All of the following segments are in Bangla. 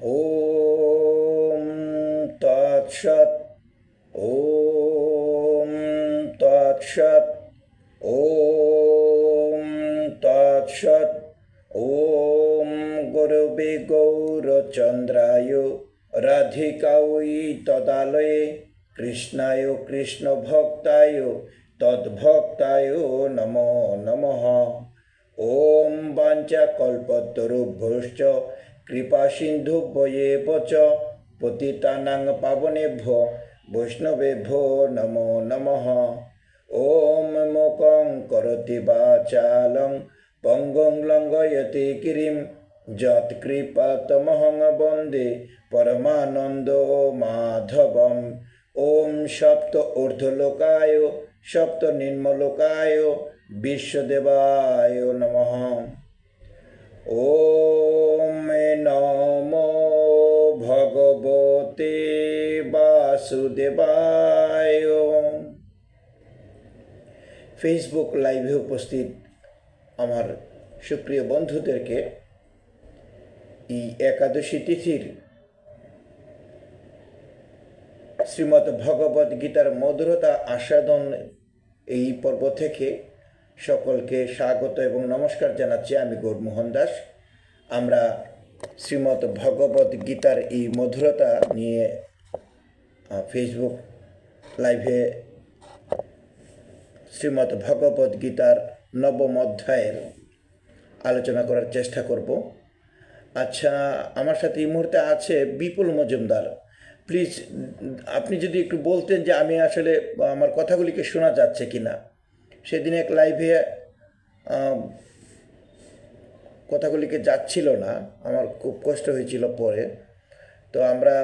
ওম তৎসৎ। ওম তৎসৎ। ওম তৎসৎ। ওম গুরবে গৌরচন্দ্রায় রাধিকাयै তদালয়ে কৃষ্ণায় কৃষ্ণভক্তায় তদ্ভক্তায় নমো নমঃ। ওম বাঞ্ছাকল্পতরুভ্যশ্চ কৃপা সিন্ধুভ্যেব চ পতিতানাং পাবনেভ্যো বৈষ্ণবেভ্যো নমো নমঃ। ওম মূকং করোতি বাচালং পঙ্গুং লঙ্ঘয়তে গিরিম যৎকৃপাতমহং বন্দে পরমানন্দ মাধবম। ওম সপ্ত ঊর্ধ্বলোকায় সপ্ত নিম্নলোকায় বিশ্বদেবায় নমঃ। ওম নমো ভগবতে বাসুদেবায়। ফেসবুক লাইভে উপস্থিত আমার সুপ্রিয় বন্ধুদেরকে এই একাদশী তিথির শ্রীমদ্ ভগবদ গীতার মধুরতা আস্বাদন এই পর্ব থেকে সকলকে স্বাগত এবং নমস্কার জানাচ্ছি। আমি গৌরমোহন দাস। আমরা শ্রীমদ্ ভগবদ গীতার এই মধুরতা নিয়ে ফেসবুক লাইভে শ্রীমদ্ ভগবদ গীতার নবম অধ্যায়ের আলোচনা করার চেষ্টা করব। আচ্ছা, আমার সাথে এই মুহূর্তে আছে বিপুল মজুমদার। প্লিজ আপনি যদি একটু বলতেন যে আমি আসলে আমার কথাগুলিকে শোনা যাচ্ছে কি না। সেদিন এক লাইভে কথাগুলিকে যাচ্ছিল না, আমার খুব কষ্ট হয়েছিল পরে। তো আমরা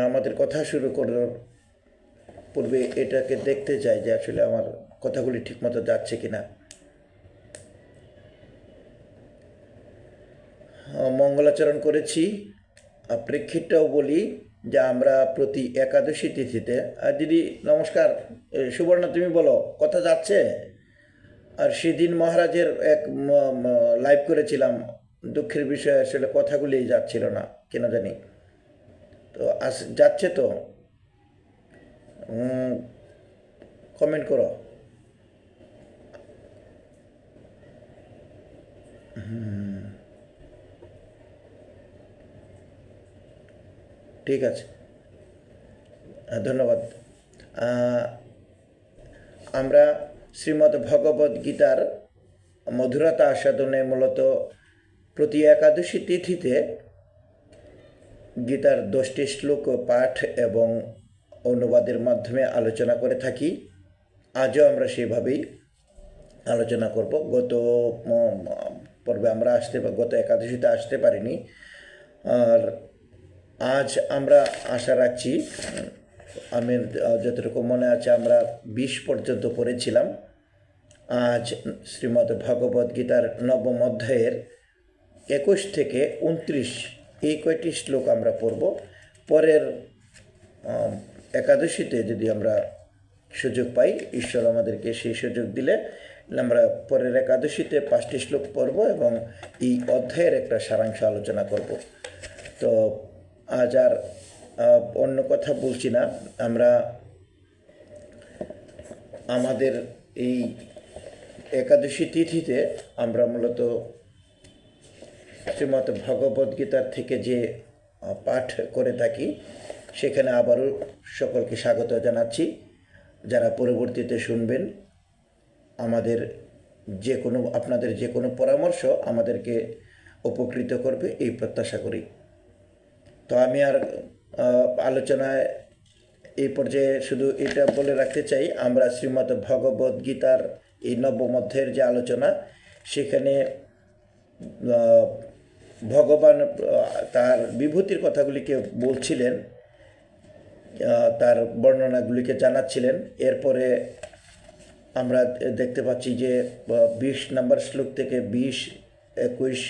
আমাদের কথা শুরু করার পূর্বে এটাকে দেখতে চাই যে আসলে আমার কথাগুলি ঠিকমতো যাচ্ছে কি না। মঙ্গলাচরণ করেছি। প্রেক্ষিতটাও বলি যে আমরা প্রতি একাদশী তিথিতে, আর দিদি নমস্কার, সুবর্ণা তুমি বলো কথা যাচ্ছে। আর সেদিন মহারাজের এক লাইভ করেছিলাম, দুঃখের বিষয় আসলে কথাগুলি যাচ্ছিল না কেন জানি। তো যাচ্ছে তো কমেন্ট করো। ঠিক আছে, ধন্যবাদ। আমরা শ্রীমদ্ ভগবদ গীতার মধুরতা আস্বাদনে মূলত প্রতি একাদশী তিথিতে গীতার 10টি শ্লোক পাঠ এবং অনুবাদের মাধ্যমে আলোচনা করে থাকি। আজও আমরা সেভাবেই আলোচনা করব। গত পর্বে আমরা গত একাদশীতে আসতে পারিনি। আর আজ আমরা আশা রাখছি, আমি যতটুকু মনে আছে আমরা 20 পর্যন্ত পড়েছিলাম। আজ শ্রীমদ্ ভগবদ গীতার নবম অধ্যায়ের 21 থেকে 29 এই কয়টি শ্লোক আমরা পড়ব। পরের একাদশীতে যদি আমরা সুযোগ পাই, ঈশ্বর আমাদেরকে সেই সুযোগ দিলে আমরা পরের একাদশীতে 5টি শ্লোক পড়ব এবং এই অধ্যায়ের একটা সারাংশ আলোচনা করব। তো আজ আর অন্য কথা বলছি না, আমরা আমাদের এই একাদশী তিথিতে আমরা মূলত শ্রীমদ্ ভগবদ গীতার থেকে যে পাঠ করে থাকি সেখানে আবারও সকলকে স্বাগত জানাচ্ছি। যারা পরবর্তীতে শুনবেন, আমাদের আপনাদের যে কোনো পরামর্শ আমাদেরকে উপকৃত করবে এই প্রত্যাশা করি। তো আমি আর আলোচনায় এই পর্যায়ে শুধু এটা বলে রাখতে চাই, আমরা শ্রীমদ্ ভগবদ গীতার এই নবম অধ্যায়ের যে আলোচনা, সেখানে ভগবান তার বিভূতির কথাগুলিকে বলছিলেন, তার বর্ণনাগুলিকে জানাচ্ছিলেন। এরপরে আমরা দেখতে পাচ্ছি যে 20 নম্বর শ্লোক থেকে 20-21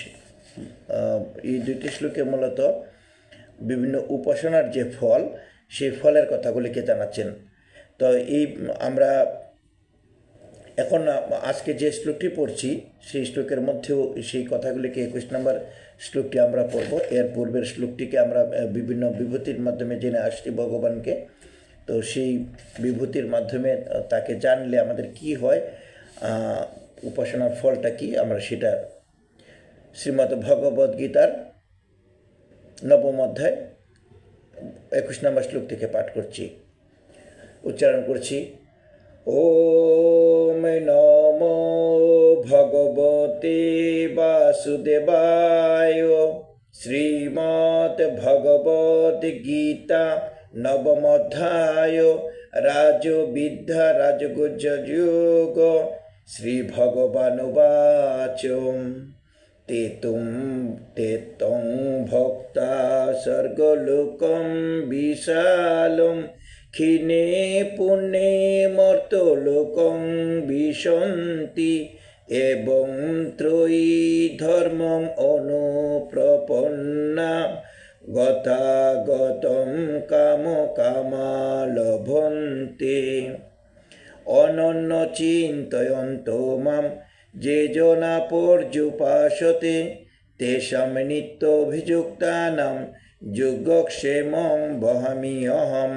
এই দুইটি শ্লোকে মূলত বিভিন্ন উপাসনার যে ফল, সেই ফলের কথাগুলিকে জানাচ্ছেন। তো আমরা এখন আজকে যে শ্লোকটি পড়ছি সেই শ্লোকের মধ্যেও সেই কথাগুলিকে 21 নম্বর শ্লোকটি আমরা পড়ব। এর পূর্বের শ্লোকটিকে আমরা বিভিন্ন বিভূতির মাধ্যমে জেনে আসছি ভগবানকে। তো সেই বিভূতির মাধ্যমে তাকে জানলে আমাদের কি হয়, উপাসনার ফলটা কি, আমরা সেটা শ্রীমদ্ ভগবদ গীতার 9ম অধ্যায় 21 নম্বর শ্লোক থেকে পাঠ করছি, উচ্চারণ করছি। ওম নমো ভগবতে বাসুদেবায়। শ্রীমদ্ ভগবদ গীতা 9ম অধ্যায় রাজবিদ্যা রাজগুজ্জযোগ। শ্রী ভগবানুবাচ তেতং ভক্তা স্বর্গলোকম বিশালম ক্ষীণে পুণ্যে মর্ত্যলোকং বিশন্তি এবং ত্রয়ী ধর্মং অনুপ্রপন্না গতাগতম কাম কামা লভন্তে। অনন্য চিন্তয়ন্তো মাম যে জনা পর্যুপাসতে তেষাং নিত্যাভিযুক্তানাং যোগক্ষেমং বহামি অহম।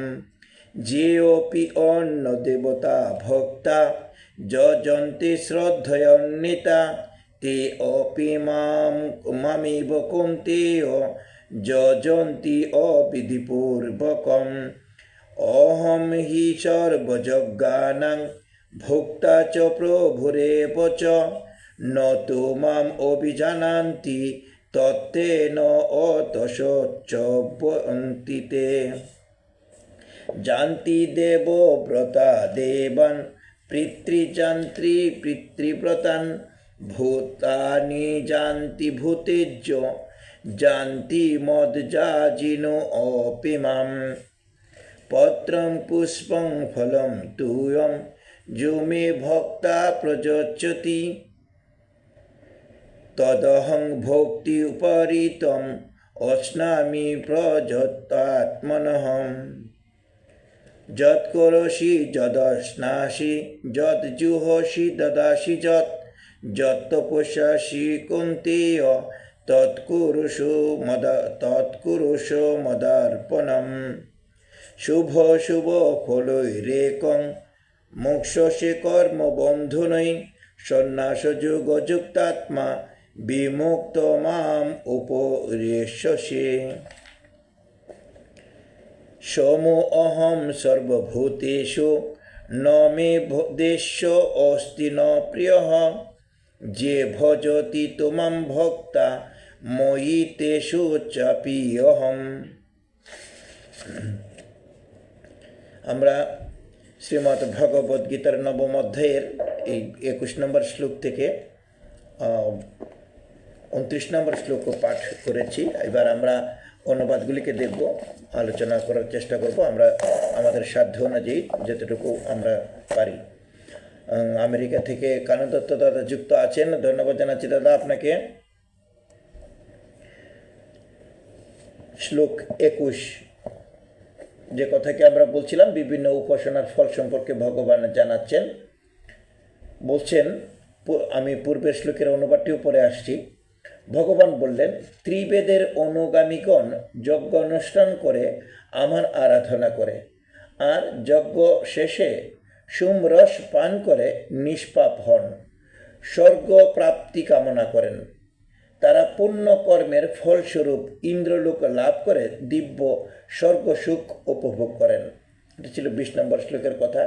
যেऽপি অন্য দেবতা ভক্তা যজন্তে শ্রদ্ধয়ান্বিতা তে অপি মামেব কৌন্তেয় যজন্তি অবিধিপূর্বকম। অহম হি সর্বযজ্ঞানাং ভোক্তা চ প্রভুরেব চ ন তো মাম অভিজানান্তি তত্তেন অতশোচ্চবন্তি তে। জানতি দেবব্রতা দেবান পিতৃযান্ত্রী পিতৃব্রতান ভূতানি জানতি ভূতেজ্য জানতি মদ্যাজিনো অপি মাম। পত্রং পুষ্পং ফলং তুয়ং যো মে ভক্তা প্রযচ্ছতি তদহং ভক্তি উপরিতম অশ্নামি প্রযত্তাত্মনঃ। যৎ করোষি যদশ্নাসি যৎ জুহোষি দদাসি যৎ তপস্যাসি কৌন্তেয় তৎকুরুষো মদার্পণম। শুভ শুভ ফলৈরেকং মোক্ষসে কর্মবন্ধুনৈ সন্ন্যাসযোগযুক্তাত্মা বিমুক্ত মাম উপরেষ্যসে। সমো অহম সর্বভূতেষু ন মে দেশ্য অস্তি ন প্রিয়ঃ। যে ভজতি তোমাম ভক্তা ময়ি তেষু চাপি অহম। আমরা শ্রীমদ্ ভগবদ গীতার 9ম অধ্যায়ের এই 21 নম্বর শ্লোক থেকে 29 নম্বর শ্লোকও পাঠ করেছি। এবার আমরা অনুবাদগুলিকে দেখব, আলোচনা করার চেষ্টা করব আমরা আমাদের সাধ্য অনুযায়ী যতটুকু আমরা পারি। আমেরিকা থেকে কানু দত্ত দাদা যুক্ত আছেন, ধন্যবাদ জানাচ্ছি দাদা আপনাকে। শ্লোক 21, যে কথাকে আমরা বলছিলাম বিভিন্ন উপাসনার ফল সম্পর্কে ভগবান জানাচ্ছেন। বলছেন, আমি পূর্বের শ্লোকের অনুবাদটিও পড়ে আসছি। ভগবান বললেন, ত্রিবেদের অনুগামীগণ যজ্ঞ অনুষ্ঠান করে আমার আরাধনা করে, আর যজ্ঞ শেষে সুমরস পান করে নিষ্পাপ হন, স্বর্গ প্রাপ্তি কামনা করেন। তারা পুণ্য কর্মের ফলস্বরূপ ইন্দ্রলোক লাভ করে দিব্য স্বর্গসুখ উপভোগ করেন। এটা ছিল 20 নম্বর শ্লোকের কথা।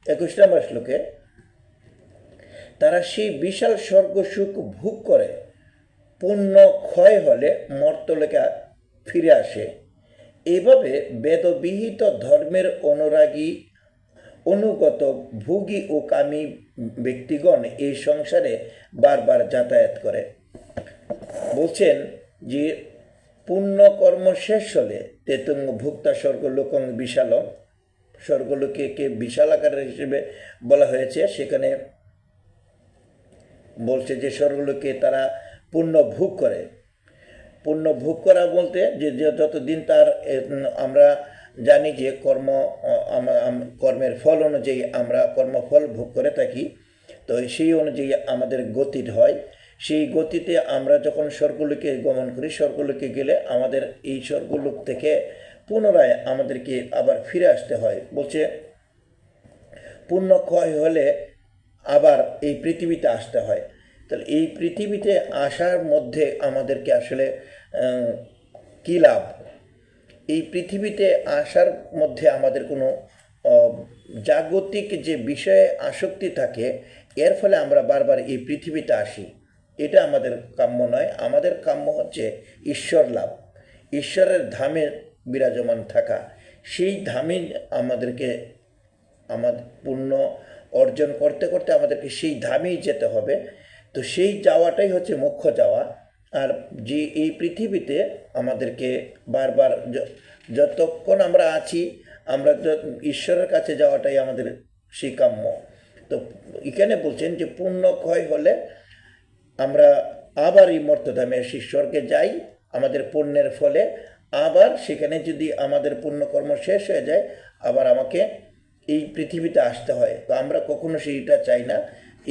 21 নম্বর শ্লোকে তারা সেই বিশাল স্বর্গসুখ ভোগ করে পুণ্য ক্ষয় হলে মর্ত্যলোকে ফিরে আসে। এভাবে বেদবিহিত ধর্মের অনুরাগী অনুগত ভোগী ও কামী ব্যক্তিগণ এই সংসারে বারবার যাতায়াত করে। বলছেন যে পুণ্যকর্ম শেষ হলে তেতুং ভুক্তা স্বর্গলোকং বিশালম, স্বর্গলোকে বিশাল আকারের হিসেবে বলা হয়েছে। সেখানে বলছে যে স্বর্গলোকে তারা পুণ্য ভোগ করে। পুণ্য ভোগ করা বলতে যে যতদিন তার আমরা জানি যে কর্মের ফল অনুযায়ী আমরা কর্মফল ভোগ করে থাকি। তো সেই অনুযায়ী আমাদের গতি হয়। সেই গতিতে আমরা যখন স্বর্গলোকে গমন করি, স্বর্গলোকে গেলে আমাদের এই স্বর্গলোক থেকে পুনরায় আমাদেরকে আবার ফিরে আসতে হয়। বলছে পুণ্য ক্ষয় হলে আবার এই পৃথিবীতে আসতে হয়। তাহলে এই পৃথিবীতে আসার মধ্যে আমাদেরকে আসলে কী লাভ? এই পৃথিবীতে আসার মধ্যে আমাদের কোনো জাগতিক যে বিষয়ে আসক্তি থাকে, এর ফলে আমরা বারবার এই পৃথিবীতে আসি। এটা আমাদের কাম্য নয়। আমাদের কাম্য হচ্ছে ঈশ্বর লাভ, ঈশ্বরের ধামে বিরাজমান থাকা। সেই ধামে আমাদেরকে আমাদের পুণ্য অর্জন করতে করতে আমাদেরকে সেই ধামেই যেতে হবে। তো সেই যাওয়াটাই হচ্ছে মোক্ষ যাওয়া। আর যে এই পৃথিবীতে আমাদেরকে বারবার যতক্ষণ আমরা আছি, আমরা ঈশ্বরের কাছে যাওয়াটাই আমাদের সেই কাম্য। তো এখানে বলছেন যে পুণ্য ক্ষয় হলে আমরা আবার এই মর্তধামে স্বর্গে যাই আমাদের পুণ্যের ফলে। আবার সেখানে যদি আমাদের পুণ্যকর্ম শেষ হয়ে যায়, আবার আমাকে এই পৃথিবীতে আসতে হয়। তো আমরা কখনো সেইটা চাই না,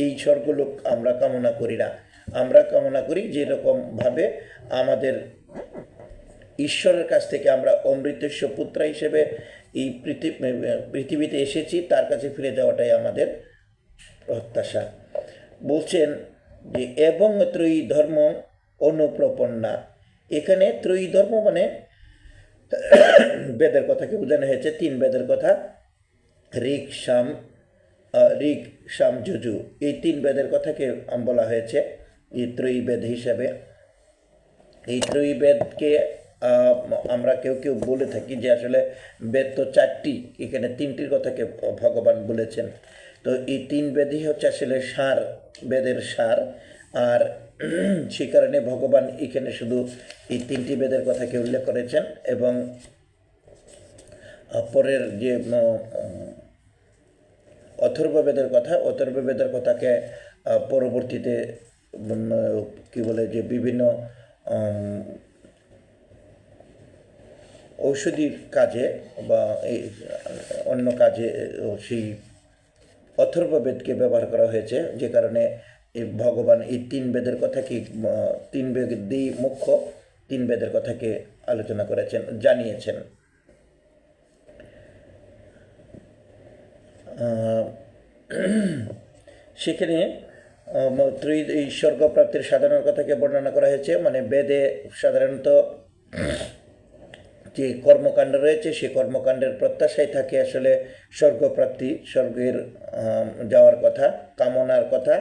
এই স্বর্গলোক আমরা কামনা করি না। আমরা কামনা করি যেরকমভাবে আমাদের ঈশ্বরের কাছ থেকে আমরা অমৃতস্য পুত্র হিসেবে এই পৃথিবীতে এসেছি, তার কাছে ফিরে যাওয়াটাই আমাদের প্রত্যাশা। বলছেন যে এবং ত্রয়ী ধর্ম অনুপ্রপন্না। এখানে ত্রয়ী ধর্ম মানে বেদের কথাকে বোঝানো হয়েছে, 3 বেদের কথা, ঋক সাম যজু, এই 3 বেদের কথাকে বলা হয়েছে এই ত্রয়ী বেদ হিসাবে। এই ত্রয়ী বেদকে আমরা কেউ কেউ বলে থাকি যে আসলে বেদ তো 4টি, এখানে 3টির কথাকে ভগবান বলেছেন। তো এই 3 বেদই হচ্ছে আসলে সার, বেদের সার। আর সেই কারণে ভগবান এখানে শুধু এই 3টি বেদের কথাকে উল্লেখ করেছেন। এবং পরের যে অথর্ববেদের কথাকে পরবর্তীতে কি বলে যে বিভিন্ন ঔষধির কাজে বা এই অন্য কাজে সেই অথর্ববেদকে ব্যবহার করা হয়েছে, যে কারণে এই ভগবান এই 3 বেদের কথাকে 3 বেদই মুখ্য, 3 বেদের কথাকে আলোচনা করেছেন, জানিয়েছেন। সেখানে এই স্বর্গপ্রাপ্তির সাধারণ কথাকে বর্ণনা করা হয়েছে। মানে বেদে সাধারণত যে কর্মকাণ্ড রয়েছে, সেই কর্মকাণ্ডের প্রত্যাশাই থাকে আসলে স্বর্গপ্রাপ্তি, স্বর্গের যাওয়ার কথা, কামনার কথা।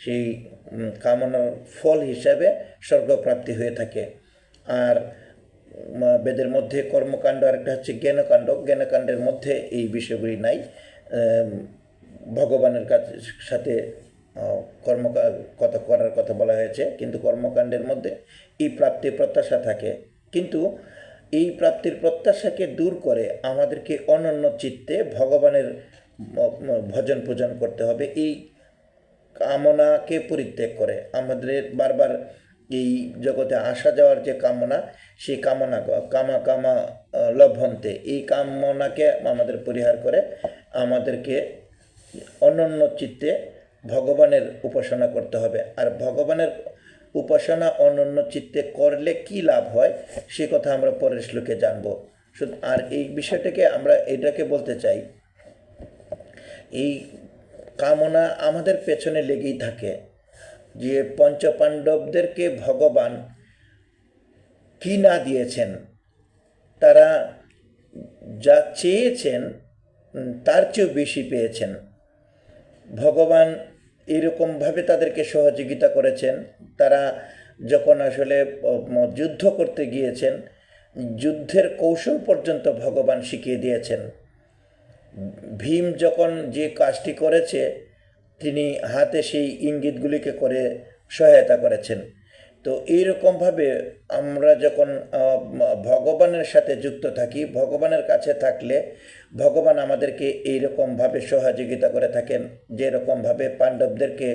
সেই কামনার ফল হিসাবে স্বর্গপ্রাপ্তি হয়ে থাকে। আর বেদের মধ্যে কর্মকাণ্ড, আরেকটা হচ্ছে জ্ঞানকাণ্ড। জ্ঞানকাণ্ডের মধ্যে এই বিষয়গুলি নাই। ভগবানের সাথে কথা করার কথা বলা হয়েছে, কিন্তু কর্মকাণ্ডের মধ্যে এই প্রাপ্তির প্রত্যাশা থাকে। কিন্তু এই প্রাপ্তির প্রত্যাশাকে দূর করে আমাদেরকে অনন্য চিত্তে ভগবানের ভজন পূজন করতে হবে। এই কামনাকে পরিত্যাগ করে আমাদের বারবার এই জগতে আসা যাওয়ার যে কামনা, সেই কামনা লভন্তে, এই কামনাকে আমাদের পরিহার করে আমাদেরকে অনন্য চিত্তে ভগবানের উপাসনা করতে হবে। আর ভগবানের উপাসনা অনন্য চিত্তে করলে কি লাভ হয়, সে কথা আমরা পরের শ্লোকে জানব। আর এই বিষয়টাকে আমরা এটাকে বলতে চাই, এই কামনা আমাদের পেছনে লেগেই থাকে। যে পঞ্চপাণ্ডবদেরকে ভগবান কি না দিয়েছেন, তারা যা চেয়েছেন তার চেয়েও বেশি পেয়েছেন। ভগবান এরকমভাবে তাদেরকে সহযোগিতা করেছেন। তারা যখন আসলে যুদ্ধ করতে গিয়েছেন, যুদ্ধের কৌশল পর্যন্ত ভগবান শিখিয়ে দিয়েছেন। ভীম যখন যে কাজটি করেছে, তিনি হাতে সেই ইঙ্গিতগুলিকে করে সহায়তা করেছেন। তো এইরকমভাবে আমরা যখন ভগবানের সাথে যুক্ত থাকি, ভগবানের কাছে থাকলে ভগবান আমাদেরকে এইরকমভাবে সহযোগিতা করে থাকেন, যেরকমভাবে পাণ্ডবদেরকে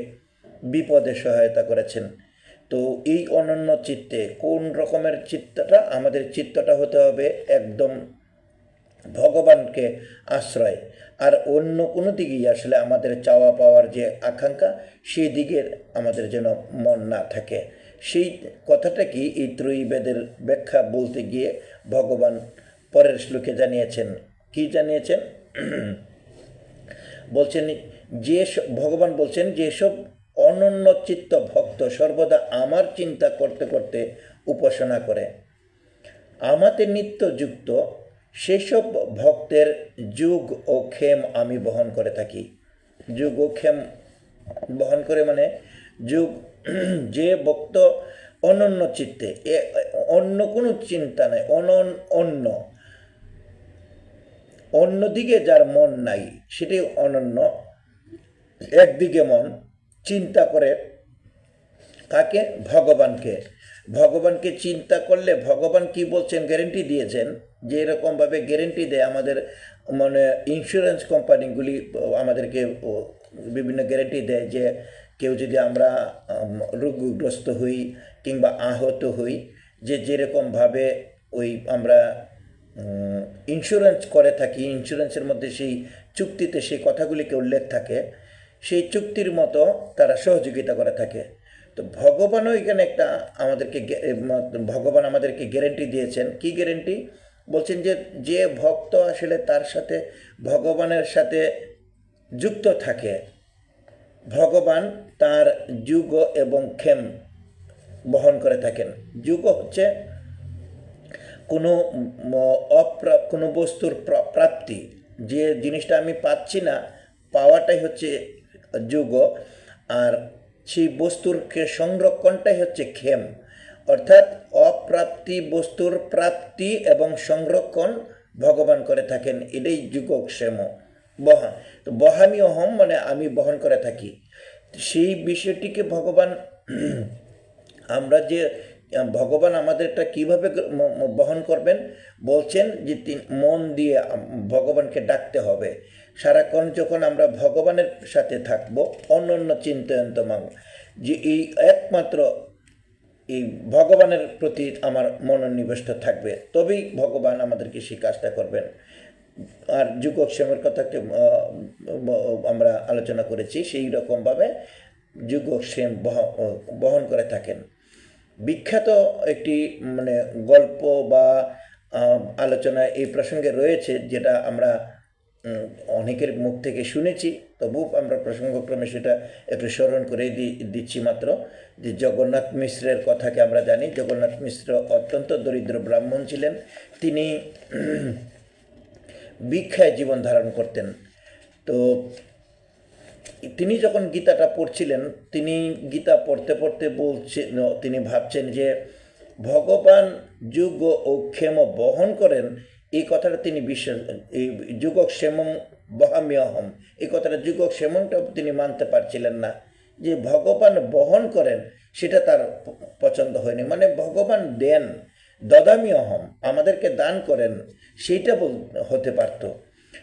বিপদে সহায়তা করেছেন। তো এই অনন্য চিত্তে কোন রকমের চিত্তটা? আমাদের চিত্তটা হতে হবে একদম ভগবানকে আশ্রয়, আর অন্য কোনো দিকেই আসলে আমাদের চাওয়া পাওয়ার যে আকাঙ্ক্ষা সেই দিকে আমাদের যেন মন না থাকে। সেই কথাটা কি এই ত্রয়ী বেদের ব্যাখ্যা বলতে গিয়ে ভগবান পরের শ্লোকে জানিয়েছেন। কি জানিয়েছেন? বলছেন ভগবান বলছেন, যেসব অনন্যচিত্ত ভক্ত সর্বদা আমার চিন্তা করতে করতে উপাসনা করে, আমাতে নিত্যযুক্ত, সেসব ভক্তের যুগ ও ক্ষেম আমি বহন করে থাকি। যুগ ও ক্ষেম বহন করে মানে যুগ, যে ভক্ত অনন্য চিত্তে, অন্য কোনো চিন্তা নেই, অন্য অন্যদিকে যার মন নাই, সেটি অনন্য, একদিকে মন, চিন্তা করে কাকে? ভগবানকে। ভগবানকে চিন্তা করলে ভগবান কি বলছেন, গ্যারেন্টি দিয়েছেন, যে এরকমভাবে গ্যারেন্টি দেয় আমাদের মানে ইন্স্যুরেন্স কোম্পানিগুলি আমাদেরকে বিভিন্ন গ্যারেন্টি দেয় যে কেউ যদি আমরা রোগগ্রস্ত হই কিংবা আহত হই, যে যেরকমভাবে ওই আমরা ইন্স্যুরেন্স করে থাকি, ইন্স্যুরেন্সের মধ্যে সেই চুক্তিতে সেই কথাগুলিকে উল্লেখ থাকে, সেই চুক্তির মতো তারা সহযোগিতা করে থাকে। তো ভগবানও এখানে একটা ভগবান আমাদেরকে গ্যারেন্টি দিয়েছেন। কি গ্যারেন্টি? বলছেন যে যে ভক্ত আসলে তার সাথে ভগবানের সাথে যুক্ত থাকে, ভগবান তার যুগ এবং ক্ষেম বহন করে থাকেন। যুগ হচ্ছে কোনো বস্তুর প্রাপ্তি, যে জিনিসটা আমি পাচ্ছি না, পাওয়াটাই হচ্ছে যুগ, আর সেই বস্তুরকে সংরক্ষণটাই হচ্ছে ক্ষেম। অর্থাৎ অপ্রাপ্তি বস্তুর প্রাপ্তি এবং সংরক্ষণ ভগবান করে থাকেন, এটাই যুগক্ষেম। তো বহামি অহম মানে আমি বহন করে থাকি। সেই বিষয়টিকে ভগবান আমরা যে ভগবান আমাদেরটা কিভাবে বহন করবেন বলছেন, যে মন দিয়ে ভগবানকে ডাকতে হবে। সারাক্ষণ যখন আমরা ভগবানের সাথে থাকবো, অনন্য চিন্তয়ন্তমাং, যে এই একমাত্র এই ভগবানের প্রতি আমার মনোনিবেষ্ট থাকবে, তবেই ভগবান আমাদেরকে সেই কাজটা করবেন। আর যুগক্ষেমের কথাকে আমরা আলোচনা করেছি, সেই রকমভাবে যুগক্ষেম বহন করে থাকেন। বিখ্যাত একটি মানে গল্প বা আলোচনা এই প্রসঙ্গে রয়েছে, যেটা আমরা অনেকের মুখ থেকে শুনেছি, তবু আমরা প্রসঙ্গক্রমে সেটা একটু স্মরণ করে দিচ্ছি মাত্র। যে জগন্নাথ মিশ্রের কথাকে আমরা জানি। জগন্নাথ মিশ্র অত্যন্ত দরিদ্র ব্রাহ্মণ ছিলেন। তিনি ভিক্ষায় জীবন ধারণ করতেন। তো তিনি যখন গীতাটা পড়ছিলেন, তিনি গীতা পড়তে পড়তে তিনি ভাবছেন যে ভগবান যুগ ও ক্ষেম বহন করেন, এই কথাটা তিনি বিশ্বাস, এই যুগক্ষেমং বহাম্যহম, এই কথাটা যুগক্ষেমংটা তিনি মানতে পারছিলেন না। যে ভগবান বহন করেন সেটা তার পছন্দ হয়নি, মানে ভগবান দেন, দদামি অহম, আমাদেরকে দান করেন, সেইটা হতে পারত।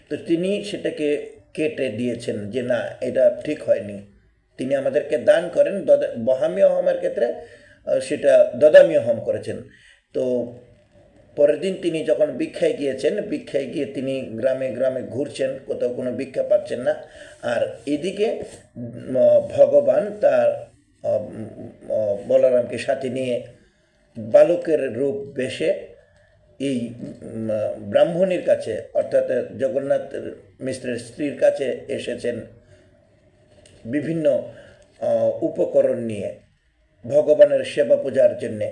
তো তিনি সেটাকে কেটে দিয়েছেন যে না, এটা ঠিক হয়নি। তিনি আমাদেরকে দান করেন, বহামি অহমের ক্ষেত্রে সেটা দদামি অহম করেছেন। তো পরের দিন তিনি যখন ভিক্ষায় গিয়েছেন, ভিক্ষায় গিয়ে তিনি গ্রামে গ্রামে ঘুরছেন, কোথাও কোনো ভিক্ষা পাচ্ছেন না। আর এদিকে ভগবান তার বলরামকে সাথে নিয়ে বালকের রূপ বেশে এই ব্রাহ্মণীর কাছে, অর্থাৎ জগন্নাথ মিশ্রের স্ত্রীর কাছে এসেছেন বিভিন্ন উপকরণ নিয়ে ভগবানের সেবা পূজার জন্যে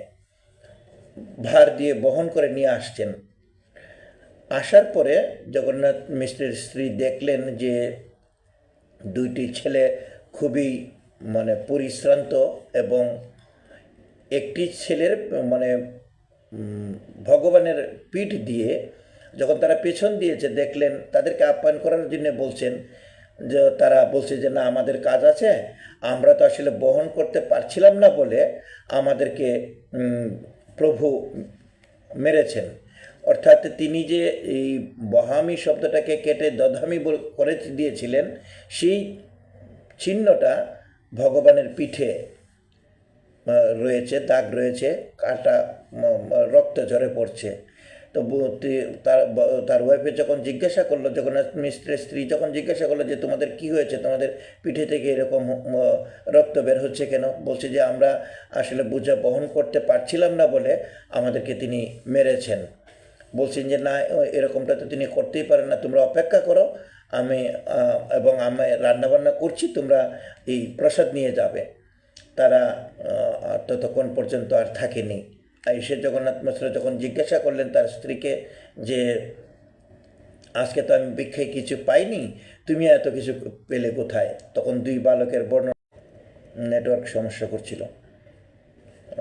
ভার দিয়ে বহন করে নিয়ে আসছেন। আসার পরে জগন্নাথ মিশ্রের স্ত্রী দেখলেন যে দুইটি ছেলে খুবই মানে পরিশ্রান্ত, এবং একটি ছেলের মানে ভগবানের পিঠ দিয়ে যখন তারা পেছন দিয়েছে, দেখলেন তাদেরকে আপ্যায়ন করার জন্য বলছেন, যে তারা বলছে যে না, আমাদের কাজ আছে, আমরা তো আসলে বহন করতে পারছিলাম না বলে আমাদেরকে প্রভু মেরেছেন। অর্থাৎ তিনি যে এই বহামি শব্দটাকে কেটে দধামি করে দিয়েছিলেন, সেই চিহ্নটা ভগবানের পিঠে রয়েছে, দাগ রয়েছে, কাটা, রক্ত ঝরে পড়ছে। তো তার ওয়াইফে যখন জিজ্ঞাসা করলো, জগন্নাথ মিশ্রের স্ত্রী যখন জিজ্ঞাসা করলো যে তোমাদের কি হয়েছে, তোমাদের পিঠে থেকে এরকম রক্ত বের হচ্ছে কেন, বলছে যে আমরা আসলে বোঝা বহন করতে পারছিলাম না বলে আমাদেরকে তিনি মেরেছেন। বলছেন যে না, এরকমটা তো তিনি করতেই পারেন না, তোমরা অপেক্ষা করো, আমি এবং আমি রান্নাবান্না করছি, তোমরা এই প্রসাদ নিয়ে যাবে। তারা ততক্ষণ পর্যন্ত আর থাকেনি। এসে জগন্নাথ মিশ্র যখন জিজ্ঞাসা করলেন তার স্ত্রীকে যে আজকে তো আমি ভিক্ষায় কিছু পাইনি, তুমি এত কিছু পেলে কোথায়, তখন দুই বালকের বর্ণনা, নেটওয়ার্ক সমস্যা করছিল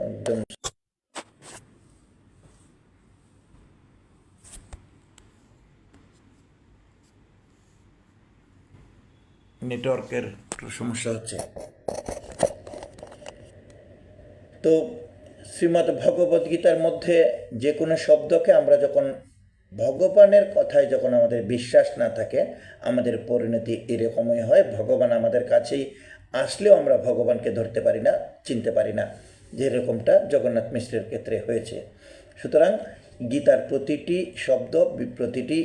একদম। নেটওয়ার্কের সমস্যা হচ্ছে। তো শ্রীমদ্ ভগবদ্গীতার মধ্যে যে কোনো শব্দকে আমরা যখন ভগবানের কথায় যখন আমাদের বিশ্বাস না থাকে, আমাদের পরিণতি এরকমই হয়। ভগবান আমাদের কাছেই আসলেও আমরা ভগবানকে ধরতে পারি না, চিনতে পারি না, যেরকমটা জগন্নাথ মিশ্রের ক্ষেত্রে হয়েছে। সুতরাং গীতার প্রতিটি শব্দ, প্রতিটি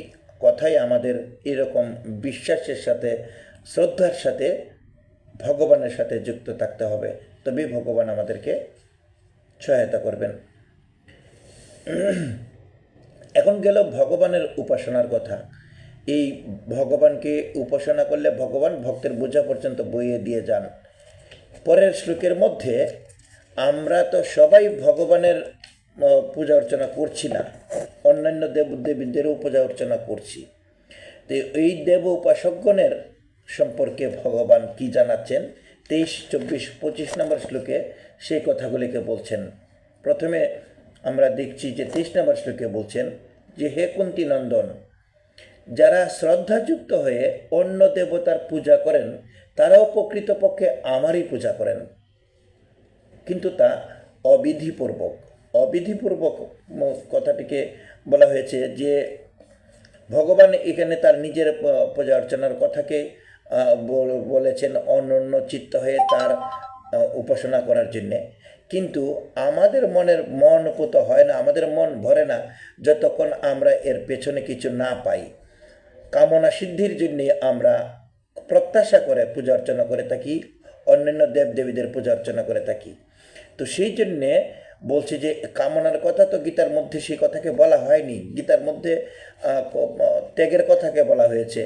কথাই আমাদের এরকম বিশ্বাসের সাথে, শ্রদ্ধার সাথে, ভগবানের সাথে যুক্ত থাকতে হবে, তবেই ভগবান আমাদেরকে সহায়তা করবেন। এখন গেল ভগবানের উপাসনার কথা। এই ভগবানকে উপাসনা করলে ভগবান ভক্তের বোঝা পর্যন্ত বইয়ে দিয়ে যান। পরের শ্লোকের মধ্যে আমরা তো সবাই ভগবানের পূজা অর্চনা করছি না, অন্যান্য দেবদেবীদেরও পূজা অর্চনা করছি। তো এই দেব উপাসকগণের সম্পর্কে ভগবান কি জানাচ্ছেন 23, 24, 25 নম্বর শ্লোকে সেই কথাগুলিকে বলছেন। প্রথমে আমরা দেখছি যে 23 নম্বর শ্লোকে বলছেন যে হে কুন্তী নন্দন, যারা শ্রদ্ধাযুক্ত হয়ে অন্য দেবতার পূজা করেন তারাও প্রকৃতপক্ষে আমারই পূজা করেন, কিন্তু তা অবিধিপূর্বক। অবিধিপূর্বক কথাটিকে বলা হয়েছে যে ভগবান এখানে তার নিজের পূজা অর্চনার কথাকে বলেছেন অনন্য চিত্ত হয়ে তার উপাসনা করার জন্যে, কিন্তু আমাদের মন পুত হয় না, আমাদের মন ভরে না যতক্ষণ আমরা এর পেছনে কিছু না পাই। কামনা সিদ্ধির জন্যে আমরা প্রত্যাশা করে পূজা অর্চনা করে থাকি, অন্যান্য দেবদেবীদের পূজা অর্চনা করে থাকি। তো সেই জন্যে বলছে যে কামনার কথা তো গীতার মধ্যে সেই কথাকে বলা হয়নি, গীতার মধ্যে ত্যাগের কথাকে বলা হয়েছে।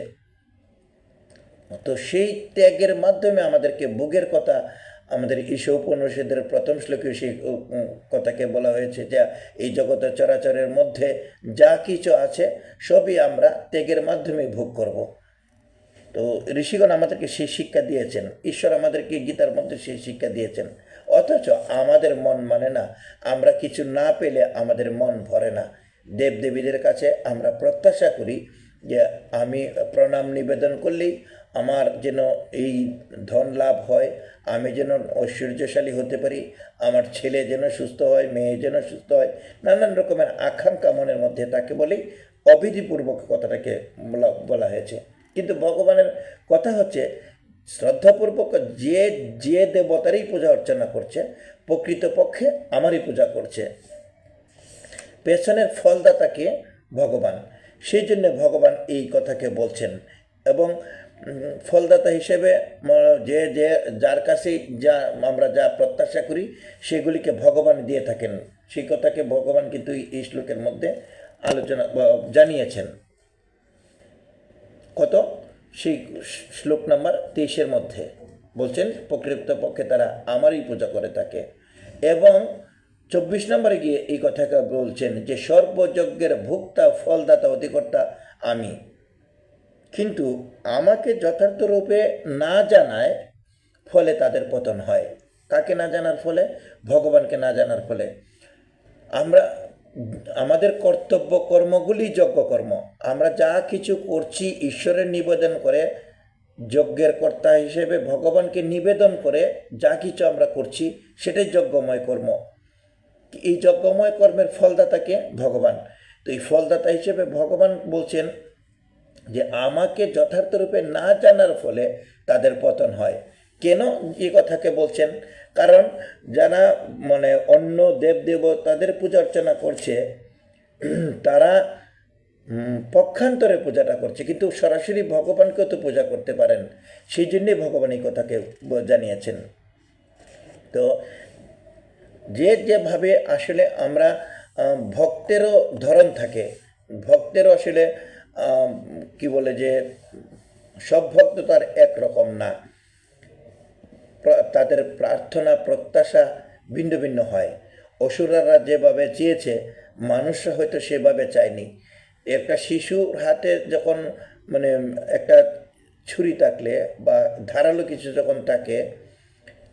তো সেই ত্যাগের মাধ্যমে আমাদেরকে ভোগের কথা, আমাদের ঈশা উপনিষদের প্রথম শ্লোকে সেই কথাকে বলা হয়েছে যে এই জগতের চরাচরের মধ্যে যা কিছু আছে সবই আমরা ত্যাগের মাধ্যমে ভোগ করব। তো ঋষিগণ আমাদেরকে সেই শিক্ষা দিয়েছেন, ঈশ্বর আমাদেরকে গীতার মধ্যে সেই শিক্ষা দিয়েছেন, অথচ আমাদের মন মানে না। আমরা কিছু না পেলে আমাদের মন ভরে না। দেবদেবীদের কাছে আমরা প্রত্যাশা করি যে আমি প্রণাম নিবেদন করলেই আমার যেন এই ধন লাভ হয়, আমি যেন ঐশ্বর্যশালী হতে পারি, আমার ছেলে যেন সুস্থ হয়, মেয়ে যেন সুস্থ হয়, নানান রকমের আকাঙ্ক্ষা মনের মধ্যে তাকে বলেই অবিধিপূর্বক কথাটাকে বলা হয়েছে। কিন্তু ভগবানের কথা হচ্ছে শ্রদ্ধাপূর্বক যে যে দেবতারই পূজা অর্চনা করছে প্রকৃতপক্ষে আমারই পূজা করছে, পেছনের ফলদাতাকে ভগবান। সেই জন্য ভগবান এই কথাকে বলছেন, এবং ফলদাতা হিসেবে যে যে যার কাছে যা আমরা যা প্রত্যাশা করি সেগুলিকে ভগবান দিয়ে থাকেন। সেই কথাকে ভগবান কিন্তু এই শ্লোকের মধ্যে আলোচনা জানিয়েছেন। কত সেই শ্লোক নাম্বার 23 মধ্যে বলছেন প্রকৃতপক্ষে তারা আমারই পূজা করে থাকে, এবং 24 নম্বরে গিয়ে এই কথাটা বলছেন যে সর্বযজ্ঞের ভোক্তা, ফলদাতা, অধিকর্তা আমি, কিন্তু আমাকে যথার্থ রূপে না জানায় ফলে তাদের পতন হয়। কাকে না জানার ফলে? ভগবানকে না জানার ফলে। আমরা আমাদের কর্তব্য কর্মগুলি যজ্ঞ কর্ম, আমরা যা কিছু করছি ঈশ্বরের নিবেদন করে, যজ্ঞের কর্তা হিসেবে ভগবানকে নিবেদন করে যা কিছু আমরা করছি সেটাই যজ্ঞময় কর্ম। এই যজ্ঞময় কর্মের ফলদাতাকে ভগবান। তো এই ফলদাতা হিসেবে ভগবান বলছেন যে আমাকে যথার্থরূপে না জানার ফলে তাদের পতন হয়। কেন এই কথাকে বলছেন? কারণ যারা অন্য দেবদেবতাদের পূজা অর্চনা করছে তারা পক্ষান্তরে পূজাটা করছে, কিন্তু সরাসরি ভগবানকেও তো পূজা করতে পারেন। সেই জন্যে ভগবান এই কথাকে জানিয়েছেন। তো যেভাবে আসলে আমরা ভক্তেরও ধরন থাকে, ভক্তেরও আসলে কি বলে যে সব ভক্ত তো আর একরকম না, তাদের প্রার্থনা প্রত্যাশা ভিন্ন ভিন্ন হয়। অসুররা যেভাবে চেয়েছে মানুষরা হয়তো সেভাবে চায়নি। একটা শিশুর হাতে যখন মানে একটা ছুরি থাকলে বা ধারালো কিছু যখন থাকে,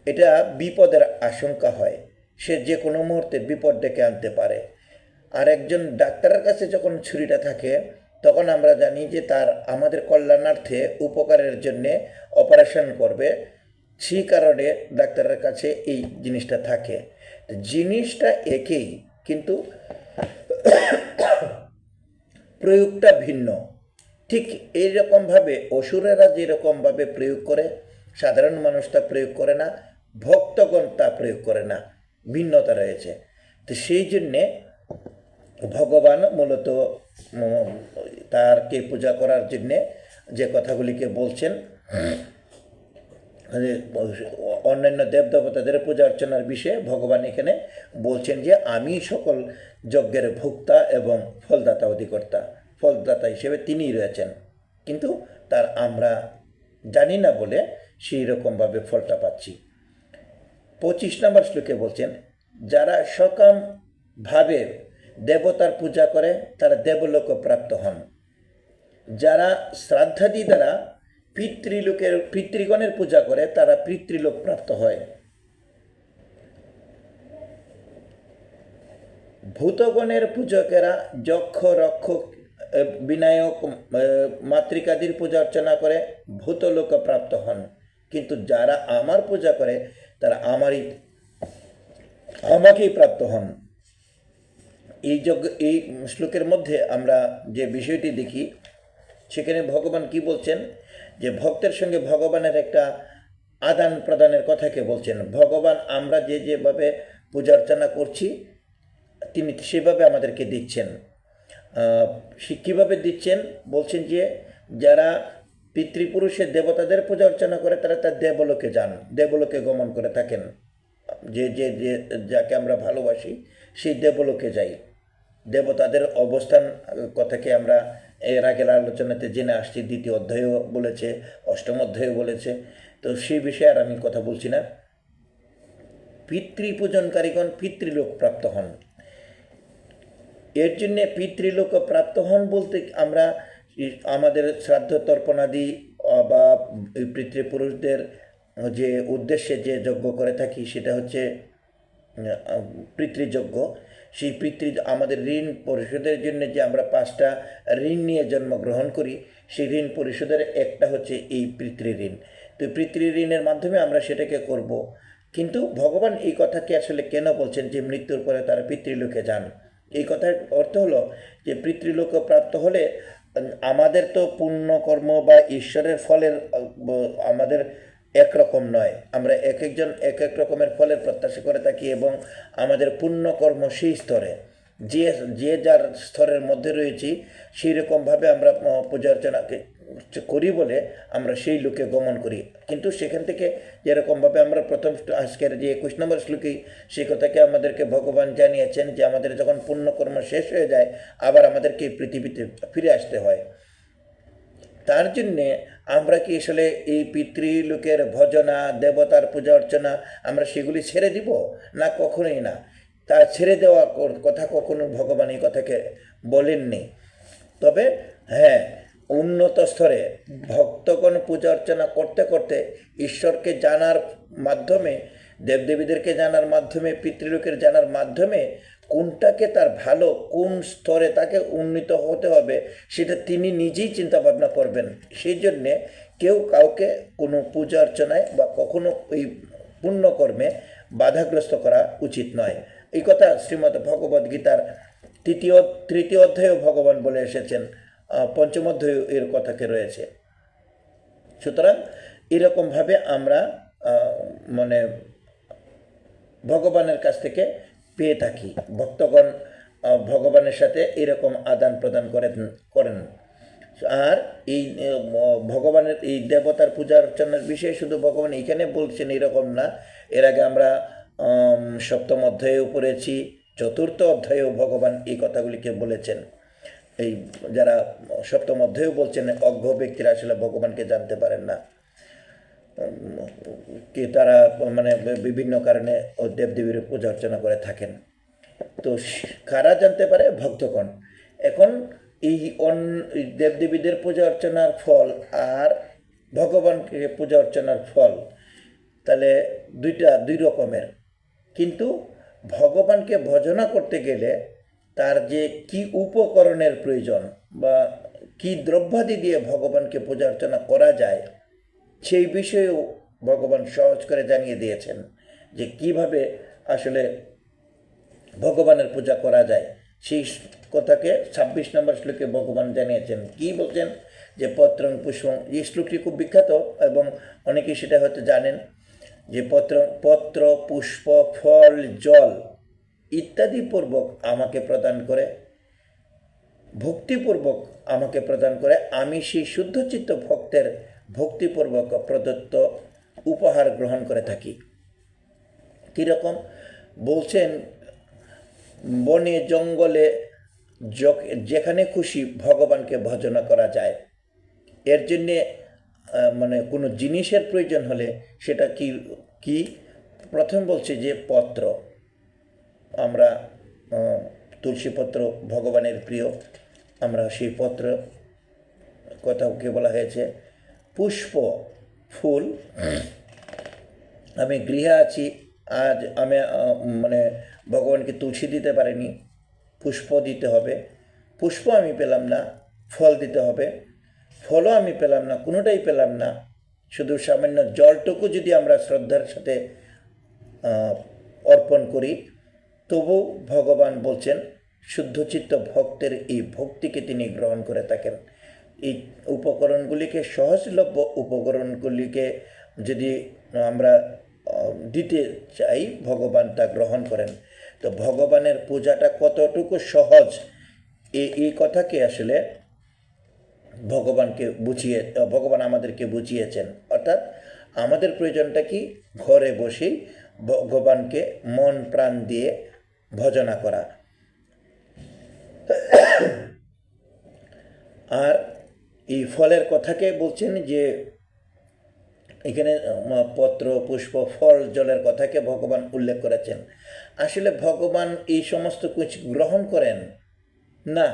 এটা বিপদের আশঙ্কা হয়, সে যে কোনো মুহূর্তে বিপদ ডেকে আনতে পারে। আর একজন ডাক্তারের কাছে যখন ছুরিটা থাকে, তখন আমরা জানি যে তার আমাদের কল্যাণার্থে উপকারের জন্যে অপারেশন করবে, সেই কারণে ডাক্তারের কাছে এই জিনিসটা থাকে। জিনিসটা একই, কিন্তু প্রয়োগটা ভিন্ন। ঠিক এইরকমভাবে অসুরেরা যেরকমভাবে প্রয়োগ করে, সাধারণ মানুষ তা প্রয়োগ করে না, ভক্তগণ তা প্রয়োগ করে না, ভিন্নতা রয়েছে। তো সেই জন্যে ভগবান মূলত তারকে পূজা করার জন্যে যে কথাগুলিকে বলছেন, অন্যান্য দেবদেবতাদের পূজা অর্চনার বিষয়ে ভগবান এখানে বলছেন যে আমি সকল যজ্ঞের ভোক্তা এবং ফলদাতা অধিকর্তা, ফলদাতা হিসেবে তিনিই রয়েছেন, কিন্তু তার আমরা জানি না বলে সেই রকমভাবে ফলটা পাচ্ছি। 25 নম্বর শ্লোকে বলছেন, যারা সকামভাবে দেবতার পূজা করে তারা দেবলোক প্রাপ্ত হন। যারা শ্রাদ্ধাদি দ্বারা পিতৃগণের পূজা করে তারা পিতৃলোক প্রাপ্ত হয়। ভূতগণের পূজকেরা যক্ষ রক্ষক বিনায়ক মাতৃকাদির পূজা অর্চনা করে ভূতলোক প্রাপ্ত হন, কিন্তু যারা আমার পূজা করে তারা আমাকেই প্রাপ্ত হন। এই শ্লোকের মধ্যে আমরা যে বিষয়টি দেখি, সেখানে ভগবান কি বলছেন, যে ভক্তের সঙ্গে ভগবানের একটা আদান প্রদানের কথাকে বলছেন। ভগবান আমরা যেভাবে পূজা অর্চনা করছি তিনি সেভাবে আমাদেরকে দিচ্ছেন। কীভাবে দিচ্ছেন বলছেন, যে যারা পিতৃপুরুষের দেবতাদের পূজা অর্চনা করে তারা তার দেবলোকে যান, দেবলোকে গমন করে থাকেন। যে যে যে যাকে আমরা ভালোবাসি সেই দেবলোকে যাই। দেবতাদের অবস্থান কথাকে আমরা এর আগের আলোচনাতে জেনে আসছি, 2য় অধ্যায়ও বলেছে, 8ম অধ্যায়ও বলেছে। তো সেই বিষয়ে আর আমি কথা বলছি না। পিতৃপূজনকারীগণ পিতৃলোক প্রাপ্ত হন। এর জন্যে পিতৃলোক প্রাপ্ত হন বলতে আমরা আমাদের শ্রাদ্ধ তর্পণাদি বা পিতৃপুরুষদের যে উদ্দেশ্যে যে যজ্ঞ করে থাকি সেটা হচ্ছে পিতৃযজ্ঞ। সেই আমাদের ঋণ পরিশোধের জন্য যে আমরা 5টা ঋণ নিয়ে জন্মগ্রহণ করি, সেই ঋণ পরিশোধের একটা হচ্ছে এই পিতৃঋণ। তো পিতৃঋণের মাধ্যমে আমরা সেটাকে করব। কিন্তু ভগবান এই কথাকে আসলে কেন বলছেন যে মৃত্যুর পরে তারা পিতৃলোকে যান? এই কথার অর্থ হলো যে পিতৃলোক প্রাপ্ত হলে আমাদের তো পুণ্যকর্ম বা ঈশ্বরের ফলের আমাদের একরকম নয়। আমরা একজন এক এক রকমের ফলের প্রত্যাশা করে থাকি, এবং আমাদের পুণ্যকর্ম সেই স্তরে যে যার স্তরের মধ্যে রয়েছি সেই রকমভাবে আমরা পূজা অর্চনাকে করি বলে আমরা সেই লোকে গমন করি। কিন্তু সেখান থেকে যেরকমভাবে আমরা প্রথম আজকের যে 21 নম্বর শ্লোকেই সেই কথাকে আমাদেরকে ভগবান জানিয়েছেন যে আমাদের যখন পুণ্যকর্ম শেষ হয়ে যায় আবার আমাদেরকে পৃথিবীতে ফিরে আসতে হয়। তার জন্যে আমরা কি আসলে এই পিতৃলোকের ভজনা দেবতার পূজা অর্চনা আমরা সেগুলি ছেড়ে দিব? না, কখনোই না। তা ছেড়ে দেওয়া কথা কখনো ভগবান এই কথাকে বলেননি। তবে হ্যাঁ, উন্নত স্তরে ভক্তগণ পূজা অর্চনা করতে করতে ঈশ্বরকে জানার মাধ্যমে, দেবদেবীদেরকে জানার মাধ্যমে, পিতৃলোকের জানার মাধ্যমে কোনটাকে তার ভালো, কোন স্তরে তাকে উন্নীত হতে হবে সেটা তিনি নিজেই চিন্তা ভাবনা করবেন। সেই জন্যে কেউ কাউকে কোনো পূজা অর্চনায় বা কখনো ওই পুণ্যকর্মে বাধাগ্রস্ত করা উচিত নয়। এই কথা শ্রীমদ্ ভগবদ্গীতার 3য় অধ্যায়েও ভগবান বলে এসেছেন, 5ম অধ্যায়ে এর কথাকে রয়েছে। সুতরাং এরকমভাবে আমরা ভগবানের কাছ থেকে পেয়ে থাকি। ভক্তগণ ভগবানের সাথে এরকম আদান প্রদান করেন। আর এই ভগবানের এই দেবতার পূজা অর্চনার বিষয়ে শুধু ভগবান এইখানে বলছেন এরকম না, এর আগে আমরা সপ্তম অধ্যায়েও পড়েছি, চতুর্থ অধ্যায়েও ভগবান এই কথাগুলিকে বলেছেন। এই যারা সপ্তম অধ্যায়েও বলছেন অজ্ঞ ব্যক্তিরা আসলে ভগবানকে জানতে পারেন না, কি তারা মানে বিভিন্ন কারণে দেবদেবীর পূজা অর্চনা করে থাকেন। তো কারা জানতে পারে? ভক্তগণ। এখন এই দেবদেবীদের পূজা অর্চনার ফল আর ভগবানকে পূজা অর্চনার ফল তাহলে দুই রকমের। কিন্তু ভগবানকে ভজনা করতে গেলে তার যে কি উপকরণের প্রয়োজন বা কি দ্রব্যাদি দিয়ে ভগবানকে পূজা অর্চনা করা যায় সেই বিষয়েও ভগবান সহজ করে জানিয়ে দিয়েছেন যে কিভাবে আসলে ভগবানের পূজা করা যায়। সেই কথাকে 26 নম্বর শ্লোকে ভগবান জানিয়েছেন। কি বলছেন? যে পত্রং পুষ্পং, এই শ্লোকটি খুব বিখ্যাত এবং অনেকেই সেটা হয়তো জানেন যে পত্র পুষ্প ফল জল ইত্যাদি পূর্বক আমাকে প্রদান করে, ভক্তিপূর্বক আমাকে প্রদান করে, আমি সেই শুদ্ধচিত্ত ভক্তের ভক্তিপূর্বক প্রদত্ত উপহার গ্রহণ করে থাকি। কীরকম বলছেন? বনে জঙ্গলে যেখানে খুশি ভগবানকে ভজনা করা যায়। এর জন্যে মানে কোনো জিনিসের প্রয়োজন হলে সেটা কি প্রথম বলছে যে পত্র, আমরা তুলসীপত্র ভগবানের প্রিয়, আমরা সেই পত্র কথাকে বলা হয়েছে। পুষ্প ফুল, আমি গৃহে আছি, আজ আমি মানে ভগবানকে তুলসী দিতে পারিনি, পুষ্প দিতে হবে, পুষ্প আমি পেলাম না, ফল দিতে হবে, ফলও আমি পেলাম না, কোনোটাই পেলাম না, শুধু সামান্য জলটুকু যদি আমরা শ্রদ্ধার সাথে অর্পণ করি তবু ভগবান বলছেন শুদ্ধচিত্ত ভক্তের এই ভক্তিকে তিনি গ্রহণ করে থাকেন। এই উপকরণগুলিকে সহজলভ্য উপকরণগুলিকে যদি আমরা দিতে চাই ভগবান তা গ্রহণ করেন। তো ভগবানের পূজাটা কতটুকু সহজ এই কথাকে আসলে ভগবান আমাদেরকে বুঝিয়েছেন। অর্থাৎ আমাদের প্রয়োজনটা কি? ঘরে বসেই ভগবানকে মন প্রাণ দিয়ে ভজনা করা। আর এই ফলের কথাকে বলছেন যে এখানে পত্র পুষ্প ফল জলের কথাকে ভগবান উল্লেখ করেছেন। আসলে ভগবান এই সমস্ত কিছু গ্রহণ করেন না,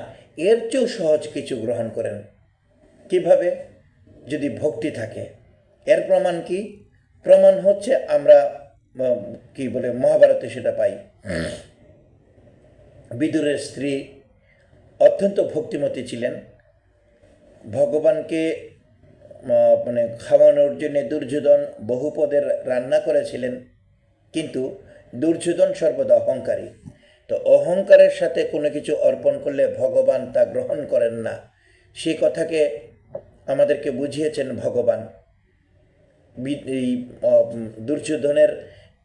এর চেয়েও সহজ কিছু গ্রহণ করেন। কিভাবে? যদি ভক্তি থাকে। এর প্রমাণ কি? প্রমাণ হচ্ছে আমরা কি বলে মহাভারতে সেটা পাই। বিদুরের স্ত্রী অত্যন্ত ভক্তিমতী ছিলেন, ভগবানকে মানে খাওয়ানোর জন্য দুর্যোধন বহু পদের রান্না করেছিলেন, কিন্তু দুর্যোধন সর্বদা অহংকারী। তো অহংকারের সাথে কোনো কিছু অর্পণ করলে ভগবান তা গ্রহণ করেন না, সেই কথাকে আমাদেরকে বুঝিয়েছেন ভগবান। এই দুর্যোধনের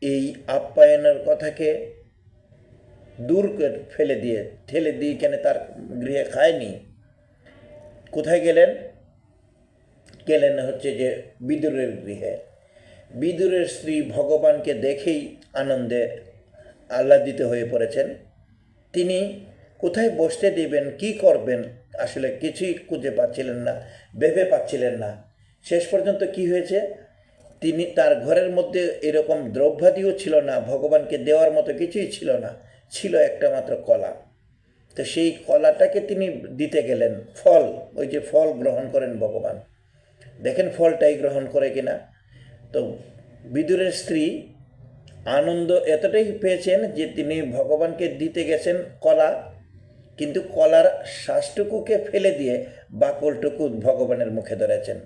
এই আপ্যায়নের কথাকে দূর ঠেলে দিয়ে কেন তার গৃহে খায়নি। কোথায় গেলেন হচ্ছে যে বিদুরের গৃহে। বিদুরের স্ত্রী ভগবানকে দেখেই আনন্দে আহ্লাদিত হয়ে পড়েছেন। তিনি কোথায় বসতে দেবেন, কি করবেন, আসলে কিছুই খুঁজে পাচ্ছিলেন না, ভেবে পাচ্ছিলেন না। শেষ পর্যন্ত কি হয়েছে? তিনি তার ঘরের মধ্যে এরকম দ্রব্যাদিও ছিল না, ভগবানকে দেওয়ার মতো কিছুই ছিল না, ছিল একটা মাত্র কলা। তো সেই কলাটাকে তিনি দিতে গেলেন, ফল, ওই যে ফল গ্রহণ করেন ভগবান, দেখেন ফলটাই গ্রহণ করে কিনা। তো বিদুরের স্ত্রী আনন্দ এতটাই পেয়েছেন যে তিনি ভগবানকে দিতে গেছেন কলা, কিন্তু কলার শ্বাসটুকুকে ফেলে দিয়ে বাকলটুকু ভগবানের মুখে ধরেছেন।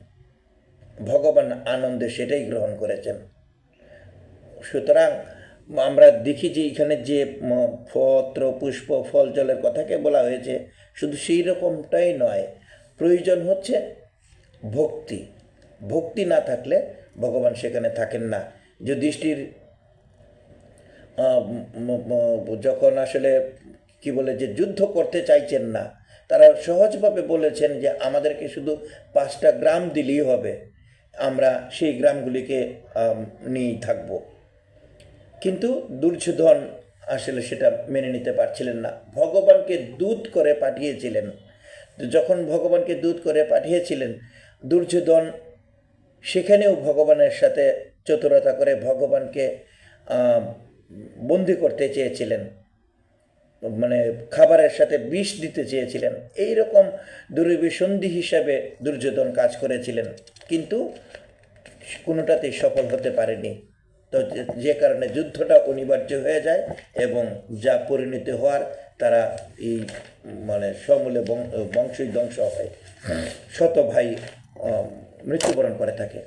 ভগবান আনন্দে সেটাই গ্রহণ করেছেন। সুতরাং আমরা দেখি যে এখানে যে পত্র পুষ্প ফল জলের কথাকে বলা হয়েছে শুধু সেই রকমটাই নয়, প্রয়োজন হচ্ছে ভক্তি না থাকলে ভগবান সেখানে থাকেন না। যুধিষ্ঠির যখন আসলে কি বলে যে যুদ্ধ করতে চাইছেন না। তারা সহজভাবে বলেছেন যে আমাদেরকে শুধু 5টা গ্রাম দিলেই হবে, আমরা সেই গ্রামগুলিকে নিয়েই থাকবো। কিন্তু দুর্যোধন আসলে সেটা মেনে নিতে পারছিলেন না। ভগবানকে দূত করে পাঠিয়েছিলেন। যখন ভগবানকে দূত করে পাঠিয়েছিলেন, দুর্যোধন সেখানেও ভগবানের সাথে চতুরতা করে ভগবানকে বন্দি করতে চেয়েছিলেন, মানে খাবারের সাথে বিষ দিতে চেয়েছিলেন। এই রকম দুর্বিসন্ধি হিসাবে দুর্যোধন কাজ করেছিলেন, কিন্তু কোনোটাতেই সফল হতে পারেনি। তো যে কারণে যুদ্ধটা অনিবার্য হয়ে যায় এবং যা পরিণতি হওয়ার, তারা এই মানে সমূলে বংশই ধ্বংস হয়, শত ভাই মৃত্যুবরণ করে থাকে।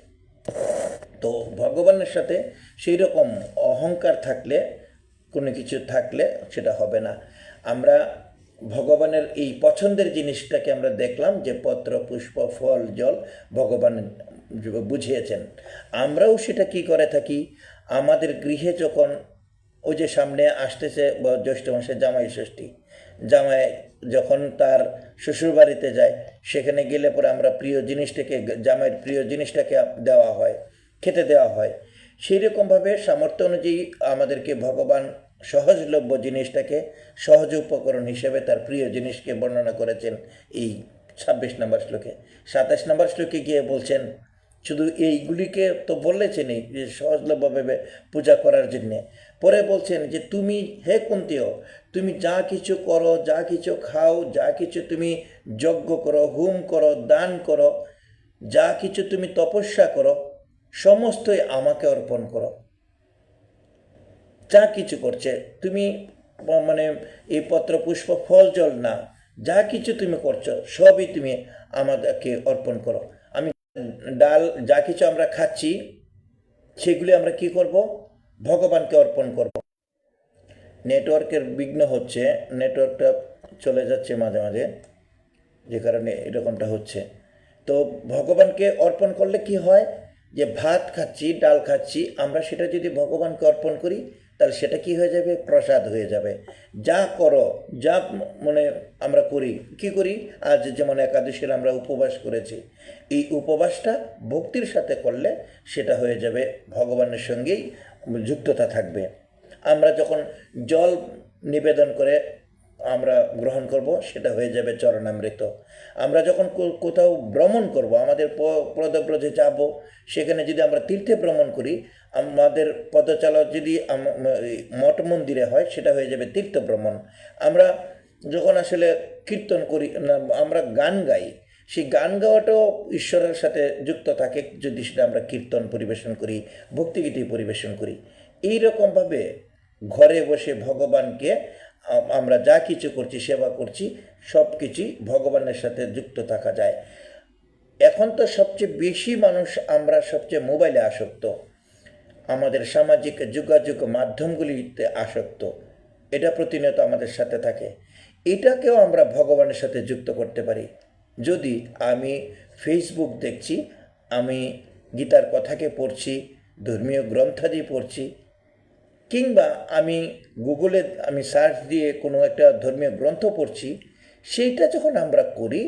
তো ভগবানের সাথে সেই রকম অহংকার থাকলে, কোনো কিছু থাকলে সেটা হবে না। আমরা ভগবানের এই পছন্দের জিনিসটাকে আমরা দেখলাম যে পত্র পুষ্প ফল জল ভগবান বুঝিয়েছেন। আমরাও সেটা কি করে থাকি, আমাদের গৃহে যখন ওই যে সামনে আসতেছে জ্যৈষ্ঠ মাসে জামাই ষষ্ঠী, জামাই যখন তার শ্বশুরবাড়িতে যায়, সেখানে গেলে পরে আমরা প্রিয় জিনিসটাকে, জামাইয়ের প্রিয় জিনিসটাকে দেওয়া হয়, খেতে দেওয়া হয়। সেই রকমভাবে সামর্থ্য অনুযায়ী আমাদেরকে ভগবান সহজলভ্য জিনিসটাকে সহজ উপকরণ হিসেবে তার প্রিয় জিনিসকে বর্ণনা করেছেন এই 26 নম্বর শ্লোকে। 27 নম্বর শ্লোকে গিয়ে বলছেন, শুধু এইগুলিকে তো বলেছেনই যে সহজলভ্যভাবে পূজা করার জন্যে, পরে বলছেন যে তুমি হে কুন্তীয়, তুমি যা কিছু করো, যা কিছু খাও, যা কিছু তুমি যজ্ঞ করো, হোম করো, দান করো, যা কিছু তুমি তপস্যা করো, সমস্তই আমাকে অর্পণ করো। যা কিছু করছে তুমি, মানে এই পত্র পুষ্প ফল জল না, যা কিছু তুমি করছো সবই তুমি আমাদেরকে অর্পণ করো। আমি ডাল যা কিছু আমরা খাচ্ছি সেগুলি আমরা কি করব, ভগবানকে অর্পণ করব। নেটওয়ার্কের বিঘ্ন হচ্ছে, নেটওয়ার্কটা চলে যাচ্ছে মাঝে মাঝে, যে কারণে এরকমটা হচ্ছে। তো ভগবানকে অর্পণ করলে কি হয়, যে ভাত খাচ্ছি, ডাল খাচ্ছি, আমরা সেটা যদি ভগবানকে অর্পণ করি, তাহলে সেটা কি হয়ে যাবে, প্রসাদ হয়ে যাবে। যা করো, যা মানে আমরা করি, কি করি, আজ যেমন একাদশীর আমরা উপবাস করেছি, এই উপবাসটা ভক্তির সাথে করলে সেটা হয়ে যাবে ভগবানের সঙ্গেই যুক্ততা থাকবে। আমরা যখন জল নিবেদন করে আমরা গ্রহণ করব, সেটা হয়ে যাবে চরণামৃত। আমরা যখন কোথাও ভ্রমণ করব, আমাদের পদব্রজে যাব, সেখানে যদি আমরা তীর্থে ভ্রমণ করি, আমাদের পদচালা যদি মঠ মন্দিরে হয়, সেটা হয়ে যাবে তীর্থ ভ্রমণ। আমরা যখন আসলে কীর্তন করি না, আমরা গান গাই, সেই গান গাওয়াটাও ঈশ্বরের সাথে যুক্ত থাকে যদি সেটা আমরা কীর্তন পরিবেশন করি, ভক্তিগীতি পরিবেশন করি। এই রকমভাবে ঘরে বসে ভগবানকে আমরা যা কিছু করছি, সেবা করছি, সব কিছুই ভগবানের সাথে যুক্ত থাকা যায়। এখন তো সবচেয়ে বেশি মানুষ আমরা সবচেয়ে মোবাইলে আসক্ত, আমাদের সামাজিক যোগাযোগ মাধ্যমগুলিতে আসক্ত, এটা প্রতিনিয়ত আমাদের সাথে থাকে। এটাকেও আমরা ভগবানের সাথে যুক্ত করতে পারি। যদি আমি ফেসবুক দেখছি, আমি গীতার কথাকে পড়ছি, ধর্মীয় গ্রন্থাদি পড়ছি, কিংবা আমি গুগলে আমি সার্চ দিয়ে কোনো একটা ধর্মীয় গ্রন্থ পড়ছি, সেইটা যখন আমরা করি,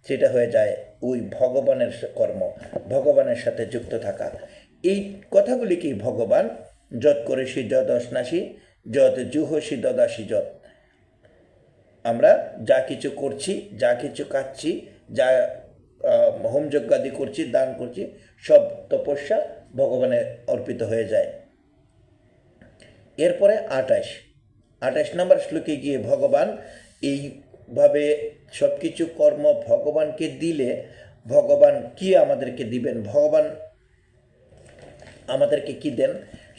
সেটা হয়ে যায় ওই ভগবানের কর্ম, ভগবানের সাথে যুক্ত থাকা। এই কথাগুলিকেই ভগবান যৎ করেছি যৎ অশ্নাসী, যৎ জুহসি দদাসি যৎ। আমরা যা কিছু করছি, যা কিছু খাচ্ছি, যা হোমযজ্ঞাদি করছি, দান করছি, সব তপস্যা ভগবানে অর্পিত হয়ে যায়। এরপরে 28 নম্বর শ্লোকে গিয়ে ভগবান এইভাবে সব কিছু কর্ম ভগবানকে দিলে ভগবান কি আমাদেরকে দিবেন, ভগবান আমাদেরকে কি দেন,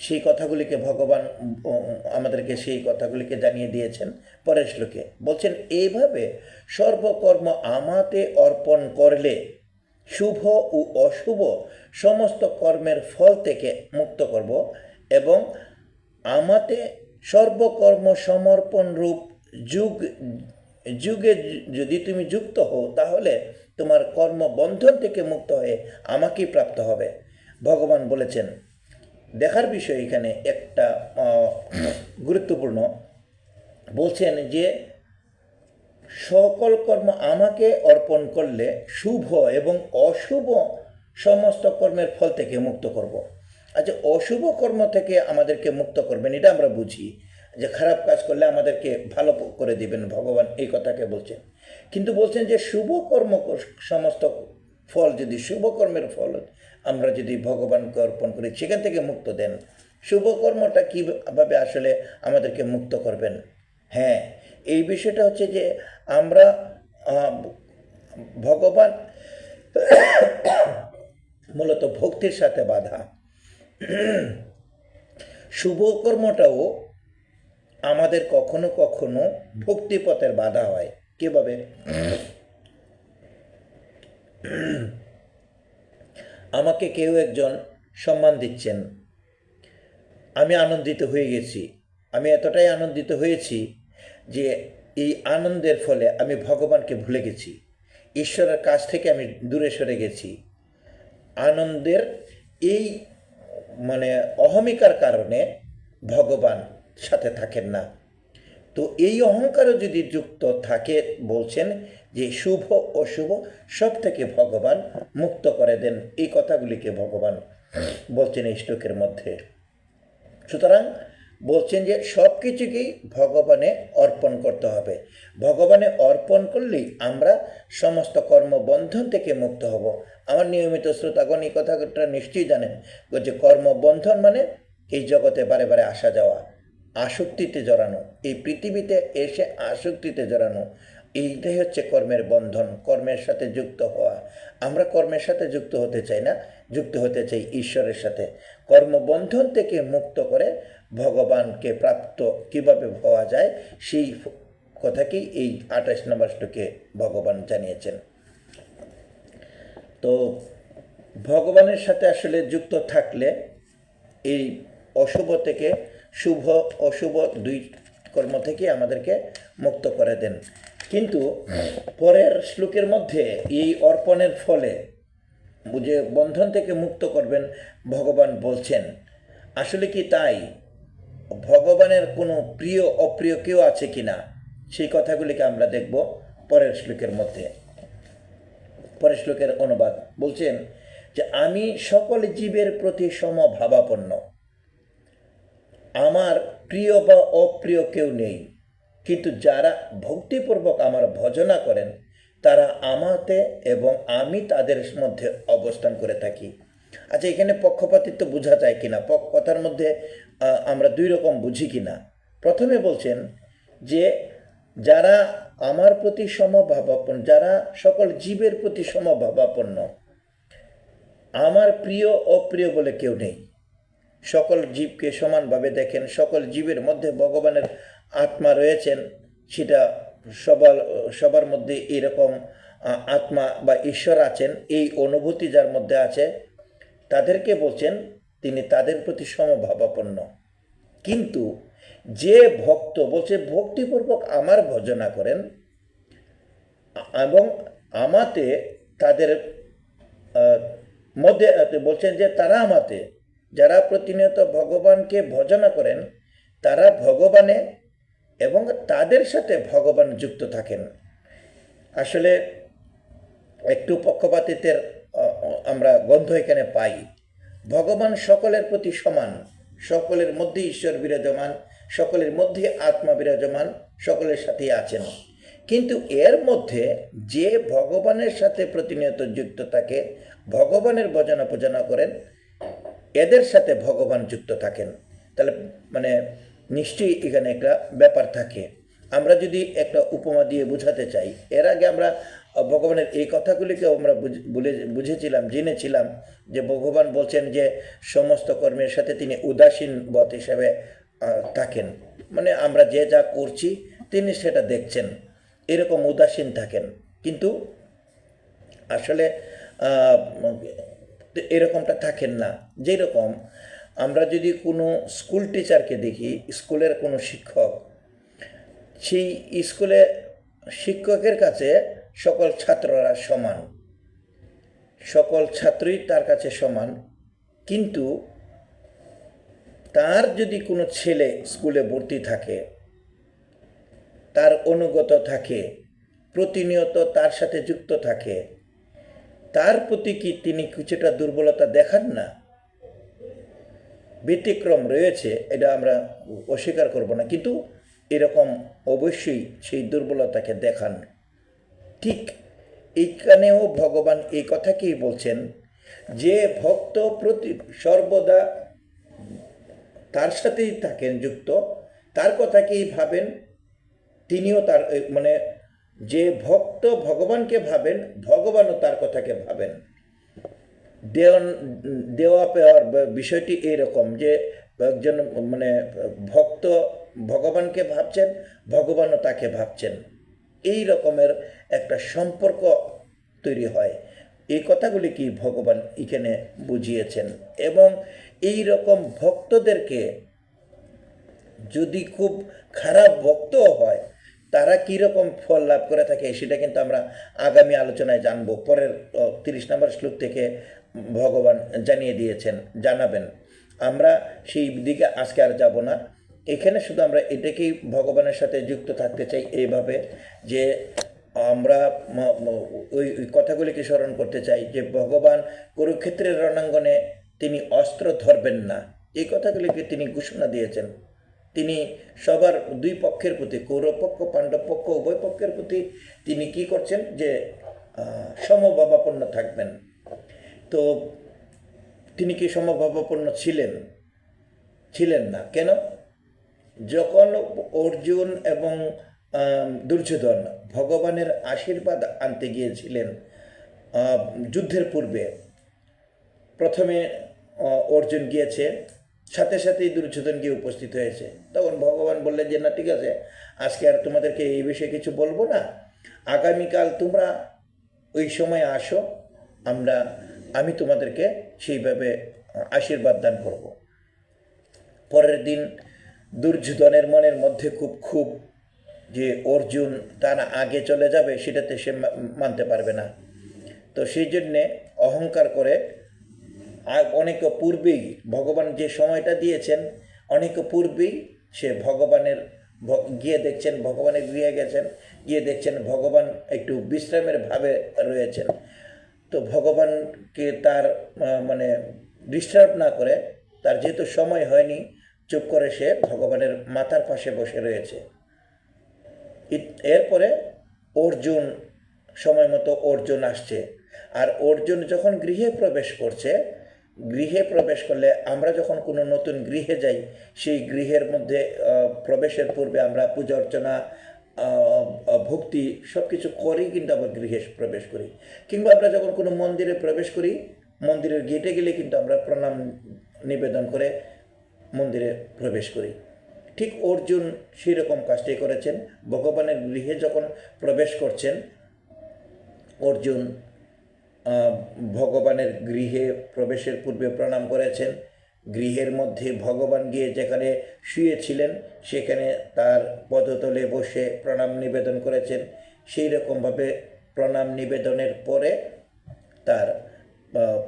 সেই কথাগুলিকে ভগবান আমাদেরকে সেই কথাগুলিকে জানিয়ে দিয়েছেন পরের শ্লোকে। বলছেন, এইভাবে সর্বকর্ম আমাতে অর্পণ করলে শুভ ও অশুভ সমস্ত কর্মের ফল থেকে মুক্ত করব, এবং আমাতে সর্বকর্ম সমর্পণ রূপ যুগে যদি তুমি যুক্ত হও, তাহলে তোমার কর্মবন্ধন থেকে মুক্ত হয়ে আমাকেই প্রাপ্ত হবে। ভগবান বলেছেন, দেখার বিষয় এখানে একটা গুরুত্বপূর্ণ, বলছেন যে সকল কর্ম আমাকে অর্পণ করলে শুভ এবং অশুভ সমস্ত কর্মের ফল থেকে মুক্ত করব। আচ্ছা, অশুভ কর্ম থেকে আমাদেরকে মুক্ত করবেন এটা আমরা বুঝি, যে খারাপ কাজ করলে আমাদেরকে ভালো করে দিবেন ভগবান, এই কথাকে বলছেন। কিন্তু বলছেন যে শুভ কর্ম সমস্ত ফল, যদি শুভ কর্মের ফল আমরা যদি ভগবানকে অর্পণ করি সেখান থেকে মুক্ত দেন। শুভ কর্মটা কীভাবে আসলে আমাদেরকে মুক্ত করবেন? হ্যাঁ, এই বিষয়টা হচ্ছে যে আমরা ভগবান মূলত ভক্তির সাথে বাধা। শুভ কর্মটাও আমাদের কখনো কখনো ভক্তিপথের বাধা হয়। কীভাবে? আমাকে কেউ একজন সম্মান দিচ্ছেন, আমি আনন্দিত হয়ে গেছি। আমি এতটাই আনন্দিত হয়েছি যে এই আনন্দের ফলে আমি ভগবানকে ভুলে গেছি, ঈশ্বরের কাছ থেকে আমি দূরে সরে গেছি। আনন্দের এই অহমিকার কারণে ভগবান সাথে থাকেন না। তো এই অহংকারও যদি যুক্ত থাকে, বলছেন যে শুভ অশুভ সব থেকে ভগবান মুক্ত করে দেন। এই কথাগুলিকে ভগবান বলছেন এই শ্লোকের মধ্যে। সুতরাং বলছেন যে সব কিছুকেই ভগবানে অর্পণ করতে হবে। ভগবানে অর্পণ করলেই আমরা সমস্ত কর্মবন্ধন থেকে মুক্ত হব। আমার নিয়মিত শ্রোতাগণ এই কথাটা নিশ্চয়ই জানেন যে কর্মবন্ধন মানে এই জগতে বারে বারে আসা যাওয়া, আসক্তিতে জড়ানো, এই পৃথিবীতে এসে আসক্তিতে জড়ানো, এইটাই হচ্ছে কর্মের বন্ধন, কর্মের সাথে যুক্ত হওয়া। আমরা কর্মের সাথে যুক্ত হতে চাই না, যুক্ত হতে চাই ঈশ্বরের সাথে। কর্মবন্ধন থেকে মুক্ত করে ভগবানকে প্রাপ্ত কিভাবে হওয়া যায় সেই কথাকেই এই 28 নম্বর শ্লোকে ভগবান জানিয়েছেন। তো ভগবানের সাথে আসলে যুক্ত থাকলে এই অশুভ থেকে শুভ অশুভ দুই কর্ম থেকে আমাদেরকে মুক্ত করে দেন। কিন্তু পরের শ্লোকের মধ্যে এই অর্পণের ফলে যে বন্ধন থেকে মুক্ত করবেন ভগবান বলছেন, আসলে কি তাই? ভগবানের কোনো প্রিয় অপ্রিয় কেউ আছে কি না, সেই কথাগুলিকে আমরা দেখব পরের শ্লোকের মধ্যে। পরের শ্লোকের অনুবাদ বলছেন যে আমি সকল জীবের প্রতি সমভাবাপন্ন, আমার প্রিয় বা অপ্রিয় কেউ নেই, কিন্তু যারা ভক্তিপূর্বক আমার ভজনা করেন তারা আমাতে এবং আমি তাদের মধ্যে অবস্থান করে থাকি। আচ্ছা, এখানে পক্ষপাতিত্ব বোঝা যায় কিনা, কথার মধ্যে আমরা দুই রকম বুঝি কিনা। প্রথমে বলছেন যে যারা আমার প্রতি সমভাবাপন্ন, যারা সকল জীবের প্রতি সমভাবাপন্ন, আমার প্রিয় অপ্রিয় বলে কেউ নেই, সকল জীবকে সমানভাবে দেখেন, সকল জীবের মধ্যে ভগবানের আত্মা রয়েছেন, সেটা সবার মধ্যে এরকম আত্মা বা ঈশ্বর আছেন, এই অনুভূতি যার মধ্যে আছে তাদেরকে বলছেন তিনি তাদের প্রতি সমভাবাপন্ন। কিন্তু যে ভক্ত বলছে ভক্তিপূর্বক আমার ভজনা করেন এবং আমাতে তাদের মধ্যে বলছেন যে তারা আমাতে, যারা প্রতিনিয়ত ভগবানকে ভজনা করেন তারা ভগবানে এবং তাদের সাথে ভগবান যুক্ত থাকেন। আসলে একটু পক্ষপাতিত্বের আমরা গন্ধ এখানে পাই। ভগবান সকলের প্রতি সমান, সকলের মধ্যে ঈশ্বর বিরাজমান, সকলের মধ্যে আত্মা বিরাজমান, সকলের সাথেই আছেন। কিন্তু এর মধ্যে যে ভগবানের সাথে প্রতিনিয়ত যুক্ত থাকে, ভগবানের ভজনা পূজনা করেন, এদের সাথে ভগবান যুক্ত থাকেন। তাহলে নিশ্চয়ই এখানে একটা ব্যাপার থাকে। আমরা যদি একটা উপমা দিয়ে বোঝাতে চাই, এর আগে আমরা ভগবানের এই কথাগুলিকে আমরা বুঝেছিলাম, জেনেছিলাম যে ভগবান বলছেন যে সমস্ত কর্মের সাথে তিনি উদাসীন বৎ হিসাবে থাকেন, আমরা যে যা করছি তিনি সেটা দেখছেন, এরকম উদাসীন থাকেন। কিন্তু আসলে এরকমটা থাকেন না। যেরকম আমরা যদি কোনো স্কুল টিচারকে দেখি, স্কুলের কোনো শিক্ষক, সেই স্কুলে শিক্ষকের কাছে সকল ছাত্ররা সমান, সকল ছাত্রই তার কাছে সমান। কিন্তু তার যদি কোনো ছেলে স্কুলে ভর্তি থাকে, তার অনুগত থাকে, প্রতিনিয়ত তার সাথে যুক্ত থাকে, তার প্রতি কি তিনি কিছুটা দুর্বলতা দেখান না? ব্যতিক্রম রয়েছে, এটা আমরা অস্বীকার করব না, কিন্তু এরকম অবশ্যই সেই দুর্বলতাকে দেখান। ঠিক এইখানেও ভগবান এই কথাকেই বলছেন যে ভক্ত প্রতি সর্বদা তার সাথেই থাকেন যুক্ত, তার কথাকেই ভাবেন, তিনিও তার মানে যে ভক্ত ভগবানকে ভাবেন, ভগবানও তার কথাকে ভাবেন। দেওয়া পাওয়ার বিষয়টি এইরকম যে একজন মানে ভক্ত ভগবানকে ভাবছেন, ভগবানও তাকে ভাবছেন, এই রকমের একটা সম্পর্ক তৈরি হয়। এই কথাগুলি কি ভগবান এখানে বুঝিয়েছেন। এবং এই রকম ভক্তদেরকে যদি খুব খারাপ ভক্তও হয়, তারা কীরকম ফল লাভ করে থাকে সেটা কিন্তু আমরা আগামী আলোচনায় জানব। পরের 30 নম্বর শ্লোক থেকে ভগবান জানিয়ে দিয়েছেন, জানাবেন। আমরা সেই দিকে আজকে আর যাব না। এখানে শুধু আমরা এটাকেই ভগবানের সাথে যুক্ত থাকতে চাই এইভাবে যে আমরা ওই কথাগুলিকে স্মরণ করতে চাই যে ভগবান কুরুক্ষেত্রের রণাঙ্গনে তিনি অস্ত্র ধরবেন না, এই কথাগুলিকে তিনি ঘোষণা দিয়েছেন। তিনি সবার দুই পক্ষের প্রতি, কৌরব পক্ষ পাণ্ডব পক্ষ উভয় পক্ষের প্রতি তিনি কি করছেন যে সমভাবাপন্ন থাকবেন। তো তিনি কি সমভাবাপন্ন ছিলেন না কেন? যখন অর্জুন এবং দুর্যোধন ভগবানের আশীর্বাদ আনতে গিয়েছিলেন যুদ্ধের পূর্বে, প্রথমে অর্জুন গিয়েছে, সাথে সাথেই দুর্যোধন গিয়ে উপস্থিত হয়েছে। তখন ভগবান বললেন যে না, ঠিক আছে, আজকে আর তোমাদেরকে এই বিষয়ে কিছু বলবো না, আগামীকাল তোমরা ওই সময় আসো, আমি তোমাদেরকে সেইভাবে আশীর্বাদ দান করব। পরের দিন দুর্যোধনের মনের মধ্যে খুব যে অর্জুন তার আগে চলে যাবে, সেটাতে সে মানতে পারবে না। তো সেই জন্যে অহংকার করে অনেক পূর্বেই ভগবান যে সময়টা দিয়েছেন, অনেক পূর্বেই সে ভগবানের গিয়ে দেখছেন, ভগবানের গৃহে গেছেন, গিয়ে দেখছেন ভগবান একটু বিশ্রামের ভাবে রয়েছেন। তো ভগবানকে তার মানে ডিস্টার্ব না করে, তার যেহেতু সময় হয়নি, চুপ করে সে ভগবানের মাথার পাশে বসে রয়েছে। এরপরে অর্জুন, সময় মতো অর্জুন আসছে, আর অর্জুন যখন গৃহে প্রবেশ করলে আমরা যখন কোনো নতুন গৃহে যাই, সেই গৃহের মধ্যে প্রবেশের পূর্বে আমরা পূজা অর্চনা ভক্তি সব কিছু করেই কিন্তু আমরা গৃহে প্রবেশ করি। কিংবা আমরা যখন কোনো মন্দিরে প্রবেশ করি, মন্দিরের গেটে গেলে কিন্তু আমরা প্রণাম নিবেদন করে মন্দিরে প্রবেশ করি। ঠিক অর্জুন সেই রকম কাজটাই করেছেন। ভগবানের গৃহে যখন প্রবেশ করছেন, অর্জুন ভগবানের গৃহে প্রবেশের পূর্বে প্রণাম করেছেন। গৃহের মধ্যে ভগবান গিয়ে যেখানে শুয়েছিলেন, সেখানে তার পদতলে বসে প্রণাম নিবেদন করেছেন। সেই রকমভাবে প্রণাম নিবেদনের পরে তার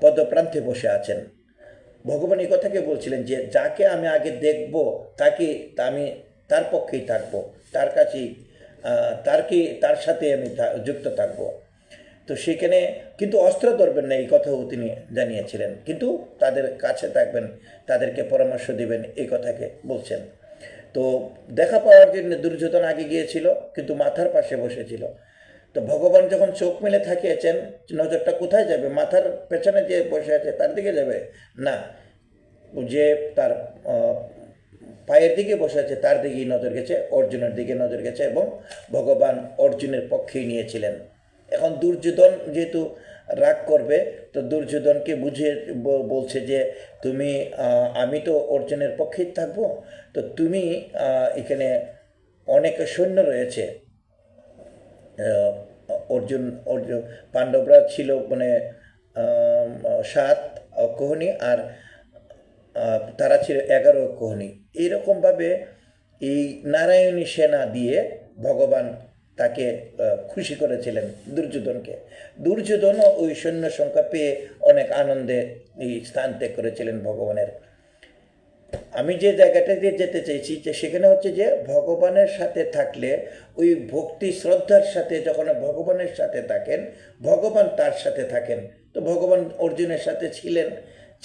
পদপ্রান্তে বসে আছেন। ভগবান এই কথাকে বলছিলেন যে যাকে আমি আগে দেখব, আমি তার পক্ষেই থাকব, তার কাছেই তার সাথে আমি যুক্ত থাকব। তো সেখানে কিন্তু অস্ত্র ধরবেন না, এই কথাও তিনি জানিয়েছিলেন, কিন্তু তাদের কাছে থাকবেন, তাদেরকে পরামর্শ দিবেন, এই কথাকে বলছেন। তো দেখা পাওয়ার জন্য দুর্যোধন আগে গিয়েছিল, কিন্তু মাথার পাশে বসেছিল। তো ভগবান যখন চোখ মেলে থাকিয়েছেন, নজরটা কোথায় যাবে? মাথার পেছনে যে বসে আছে তার দিকে যাবে না, যে তার পায়ের দিকে বসে আছে তার দিকেই নজর গেছে, অর্জুনের দিকে নজর গেছে, এবং ভগবান অর্জুনের পক্ষেই নিয়েছিলেন। এখন দুর্যোধন যেহেতু রাগ করবে, তো দুর্যোধনকে বুঝিয়ে বলছে যে আমি তো অর্জুনের পক্ষেই থাকবো, তো তুমি এখানে অনেক সৈন্য রয়েছে। অর্জুন পাণ্ডবরা ছিল মানে 7 কোহনি, আর তারা ছিল 11 কোহনি। এইরকমভাবে এই নারায়ণী সেনা দিয়ে ভগবান তাকে খুশি করেছিলেন দুর্যোধনকে। দুর্যোধনও ওই সৈন্য সংখ্যা পেয়ে অনেক আনন্দে এই স্থান ত্যাগ করেছিলেন ভগবানের। আমি যে জায়গাটা দিয়ে যেতে চাইছি যে সেখানে হচ্ছে যে ভগবানের সাথে থাকলে ওই ভক্তি শ্রদ্ধার সাথে যখন ভগবানের সাথে থাকেন, ভগবান তার সাথে থাকেন। তো ভগবান অর্জুনের সাথে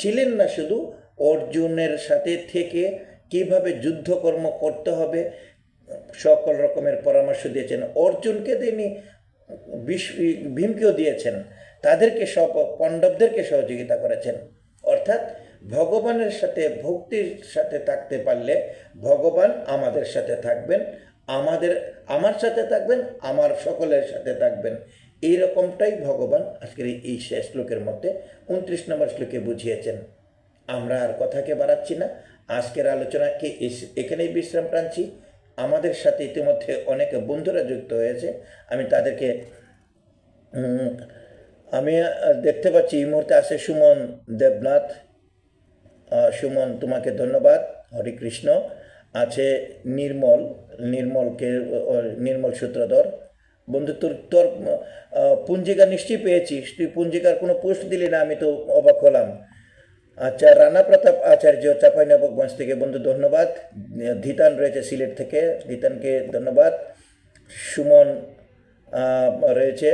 ছিলেন না, শুধু অর্জুনের সাথে থেকে কিভাবে যুদ্ধকর্ম করতে হবে সকল রকমের পরামর্শ দিয়েছেন। অর্জুনকে তিনি ভীমকেও দিয়েছেন, তাদেরকে সব পাণ্ডবদেরকে সহযোগিতা করেছেন। অর্থাৎ ভগবানের সাথে ভক্তির সাথে থাকতে পারলে ভগবান আমাদের সাথে থাকবেন, আমার সাথে থাকবেন, আমার সকলের সাথে থাকবেন। এই রকমটাই ভগবান আজকের এই শেষ শ্লোকের মধ্যে 29 নম্বর শ্লোকে বুঝিয়েছেন। আমরা আর কথাকে বাড়াচ্ছি না, আজকের আলোচনাকে এখানেই বিশ্রাম টানছি। আমাদের সাথে ইতিমধ্যে অনেক বন্ধুরা যুক্ত হয়েছে, আমি তাদেরকে আমি দেখতে পাচ্ছি এই মুহূর্তে আছে সুমন দেবনাথ। সুমন, তোমাকে ধন্যবাদ। হরে কৃষ্ণ। আছে নির্মল সূত্রধর। বন্ধু, তোর পঞ্জিকা নিশ্চয়ই পেয়েছিস, তুই পঞ্জিকার কোনো পোস্ট দিলি না, আমি তো অবাক হলাম। আচ্ছা, রানা প্রতাপ আচার্য চাঁপাইনবাবগঞ্জ থেকে, বন্ধু ধন্যবাদ। ধিতান রয়েছে সিলেট থেকে, ধিতানকে ধন্যবাদ। সুমন রয়েছে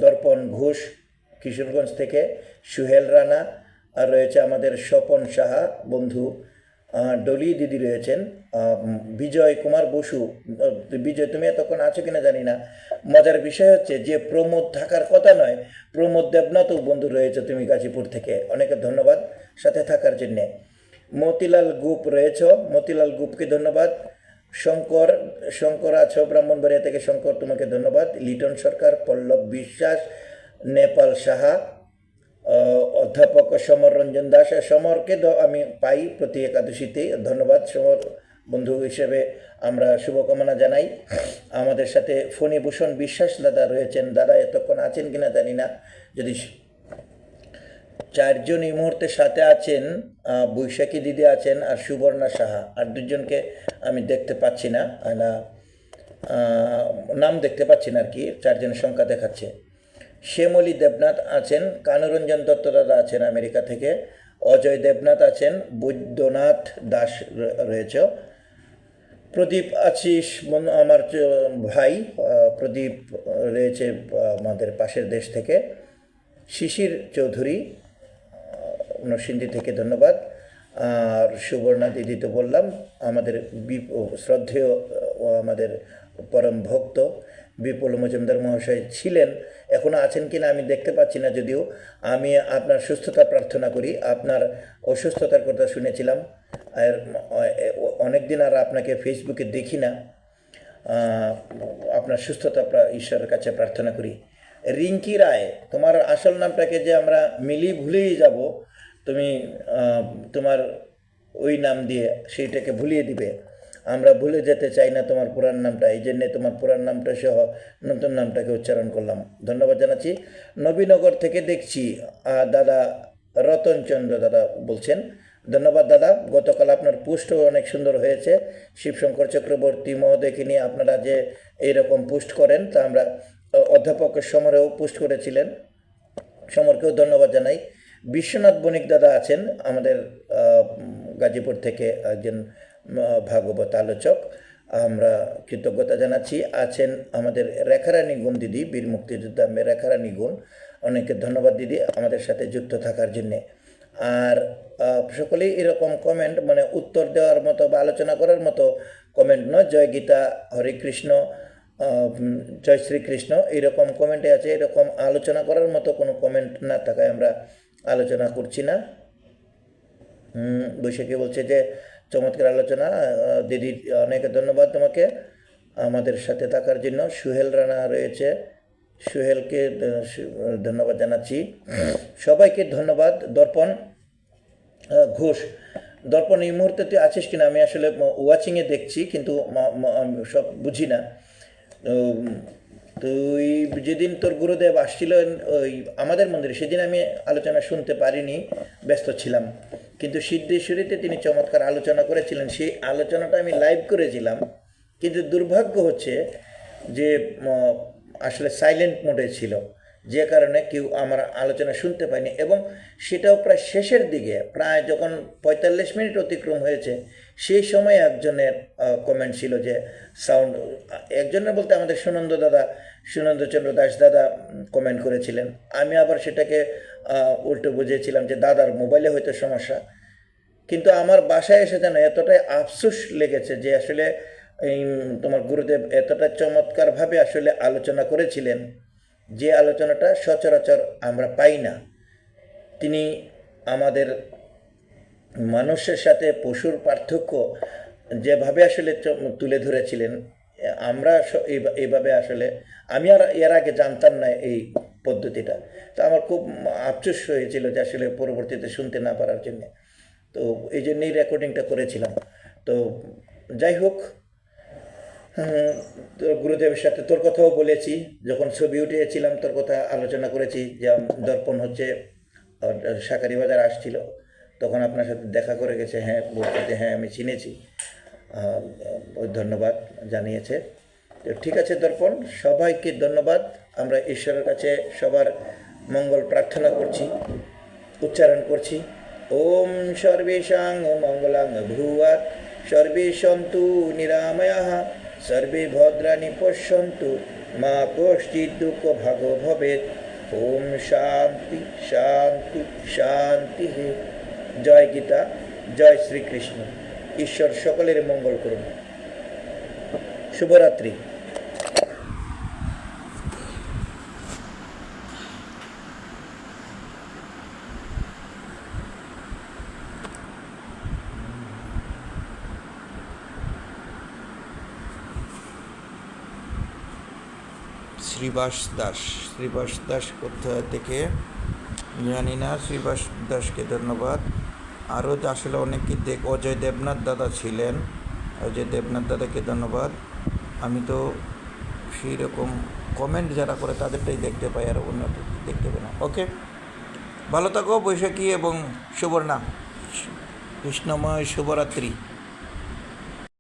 দর্পণ ঘোষ কিশোরগঞ্জ থেকে, সুহেল রানা, আর রয়েছে আমাদের স্বপন সাহা বন্ধু, ডলি দিদি রয়েছেন, বিজয় কুমার বসু। বিজয়, তুমি এতক্ষণ আছো কিনা জানি না। মজার বিষয় হচ্ছে যে প্রমোদ থাকার কথা নয়, প্রমোদ দেবনাথও বন্ধু রয়েছে তুমি গাজীপুর থেকে, অনেকে ধন্যবাদ সাথে থাকার জন্যে। মতিলাল গুপ রয়েছ, মতিলাল গুপকে ধন্যবাদ। শঙ্কর আছো ব্রাহ্মণবাড়িয়া থেকে, শঙ্কর তোমাকে ধন্যবাদ। লিটন সরকার, পল্লব বিশ্বাস, নেপাল সাহা, অধ্যাপক সমর রঞ্জন দাস। সমরকে আমি পাই প্রতি একাদশীতে, ধন্যবাদ সমর বন্ধু হিসেবে আমরা শুভকামনা জানাই। আমাদের সাথে ফণীভূষণ বিশ্বাস দাদা রয়েছেন, দাদা এতক্ষণ আছেন কিনা জানি না। যদি 4 জন এই মুহূর্তে সাথে আছেন, বৈশাখী দিদি আছেন আর সুবর্ণা সাহা, আর 2 জনকে আমি দেখতে পাচ্ছি না, নাম দেখতে পাচ্ছি না আর কি, 4 জনের সংখ্যা দেখাচ্ছে। শ্যামলী দেবনাথ আছেন, কানুরঞ্জন দত্ত দাদা আছেন আমেরিকা থেকে, অজয় দেবনাথ আছেন, বৈদ্যনাথ দাস রয়েছে, প্রদীপ আছিস আমার ভাই, প্রদীপ রয়েছে আমাদের পাশের দেশ থেকে। শিশির চৌধুরী নরসিংদী থেকে, ধন্যবাদ। আর সুবর্ণা দিদি তো বললাম, আমাদের শ্রদ্ধেয় আমাদের পরম ভক্ত বিপুল মজুমদার মহাশয় ছিলেন, এখনও আছেন কিনা আমি দেখতে পাচ্ছি না, যদিও আমি আপনার সুস্থতা প্রার্থনা করি। আপনার অসুস্থতার কথা শুনেছিলাম, আর অনেক দিন আর আপনাকে ফেসবুকে দেখি না। আপনার সুস্থতা ঈশ্বরের কাছে প্রার্থনা করি। রিঙ্কি রায়, তোমার আসল নামটাকে যে আমরা ভুলেই যাব, তুমি তোমার ওই নাম দিয়ে সেইটাকে ভুলিয়ে দিবে। আমরা ভুলে যেতে চাই না তোমার পুরান নামটা, এই জন্যে তোমার পুরান নামটা সহ নতুন নামটাকে উচ্চারণ করলাম। ধন্যবাদ জানাচ্ছি। নবীনগর থেকে দেখছি দাদা রতনচন্দ্র দাদা বলছেন, ধন্যবাদ দাদা। গতকাল আপনার পোস্টও অনেক সুন্দর হয়েছে, শিবশঙ্কর চক্রবর্তী মহোদয়কে নিয়ে আপনারা যে এইরকম পোস্ট করেন, তা আমরা অধ্যাপক সমরেও পোস্ট করেছিলেন, সমরকেও ধন্যবাদ জানাই। বিশ্বনাথ বণিক দাদা আছেন আমাদের গাজীপুর থেকে, একজন ভাগবত আলোচক, আমরা কৃতজ্ঞতা জানাচ্ছি। আছেন আমাদের রেখারানী গুণ দিদি, বীর মুক্তিযোদ্ধা রেখারানী গুণ, অনেকে ধন্যবাদ দিদি আমাদের সাথে যুক্ত থাকার জন্যে। আর সকলেই এরকম কমেন্ট, মানে উত্তর দেওয়ার মতো বা আলোচনা করার মতো কমেন্ট নয়। জয় গীতা, হরে কৃষ্ণ, জয় শ্রীকৃষ্ণ, এইরকম কমেন্টে আছে। এরকম আলোচনা করার মতো কোনো কমেন্ট না থাকায় আমরা আলোচনা করছি না। বৈশাখী বলছে যে চমৎকার আলোচনা, দিদি অনেক ধন্যবাদ তোমাকে আমাদের সাথে থাকার জন্য। সুহেল রানা রয়েছে, সুহেলকে ধন্যবাদ জানাচ্ছি। সবাইকে ধন্যবাদ। দর্পণ ঘোষ, দর্পণ এই মুহূর্তে তুই আছিস কিনা আমি আসলে ওয়াচিংয়ে দেখছি, কিন্তু সব বুঝি না। তুই যেদিন তোর গুরুদেব আসছিলেন ওই আমাদের মন্দিরে, সেদিন আমি আলোচনা শুনতে পারিনি, ব্যস্ত ছিলাম, কিন্তু সিদ্ধেশ্বরীতে তিনি চমৎকার আলোচনা করেছিলেন, সেই আলোচনাটা আমি লাইভ করেছিলাম। কিন্তু দুর্ভাগ্য হচ্ছে যে আসলে সাইলেন্ট মোডে ছিল, যে কারণে কেউ আমার আলোচনা শুনতে পায়নি, এবং সেটাও প্রায় শেষের দিকে, প্রায় যখন ৪৫ মিনিট অতিক্রম হয়েছে সেই সময় একজনের কমেন্ট ছিল যে সাউন্ড, একজনের বলতে আমাদের সুনন্দচন্দ্র দাস দাদা কমেন্ট করেছিলেন। আমি আবার সেটাকে উল্টো বুঝিয়েছিলাম যে দাদার মোবাইলে হয়তো সমস্যা, কিন্তু আমার বাসায় এসে যেন এতটাই আফসোস লেগেছে যে আসলে তোমার গুরুদেব এতটা চমৎকারভাবে আসলে আলোচনা করেছিলেন, যে আলোচনাটা সচরাচর আমরা পাই না। তিনি আমাদের মানুষের সাথে পশুর পার্থক্য যেভাবে আসলে তুলে ধরেছিলেন, আমরা এইভাবে আসলে আমি আর এর আগে জানতাম না এই পদ্ধতিটা। তো আমার খুব আফসোস হয়েছিল যে আসলে পরবর্তীতে শুনতে না পারার জন্য। তো এই জন্যই রেকর্ডিংটা করেছিলাম। তো যাই হোক, তোর গুরুদেবের সাথে তোর কথাও বলেছি, যখন ছবি উঠিয়েছিলাম তোর কথা আলোচনা করেছি, যে দর্পণ হচ্ছে শাকারি বাজার আসছিল, তখন আপনার সাথে দেখা করে গেছে, হ্যাঁ বলতে যে হ্যাঁ আমি চিনেছি, ধন্যবাদ জানিয়েছে। তো ঠিক আছে দর্পণ, সবাইকে ধন্যবাদ। আমরা ঈশ্বরের কাছে সবার মঙ্গল প্রার্থনা করছি, উচ্চারণ করছি। ওম সর্বেষাং মঙ্গলাং ভূয়াৎ, সর্বে সন্তু নিরাময়াঃ, সর্বে ভদ্রাণি পশ্যন্তু, মা কশ্চিৎ দুঃখ ভাগ ভবেৎ। ওম শান্তি শান্তি শান্তি। জয় গীতা, জয় শ্রীকৃষ্ণ। ঈশ্বর সকলের মঙ্গল করুন। শুভরাত্রি। শ্রীবাস দাস কোথা থেকে জানি না, শ্রীবাস দাসকে ধন্যবাদ। আরও আসলে অনেকে অজয় দেবনাথ দাদা ছিলেন, অজয় দেবনাথ দাদাকে ধন্যবাদ। আমি তো সেই রকম কমেন্ট যারা করে তাদেরটাই দেখতে পাই, আর অন্য দেখতে পাই না। ওকে, ভালো থাকো বৈশাখী এবং সুবর্ণা। কৃষ্ণময় শুভরাত্রি।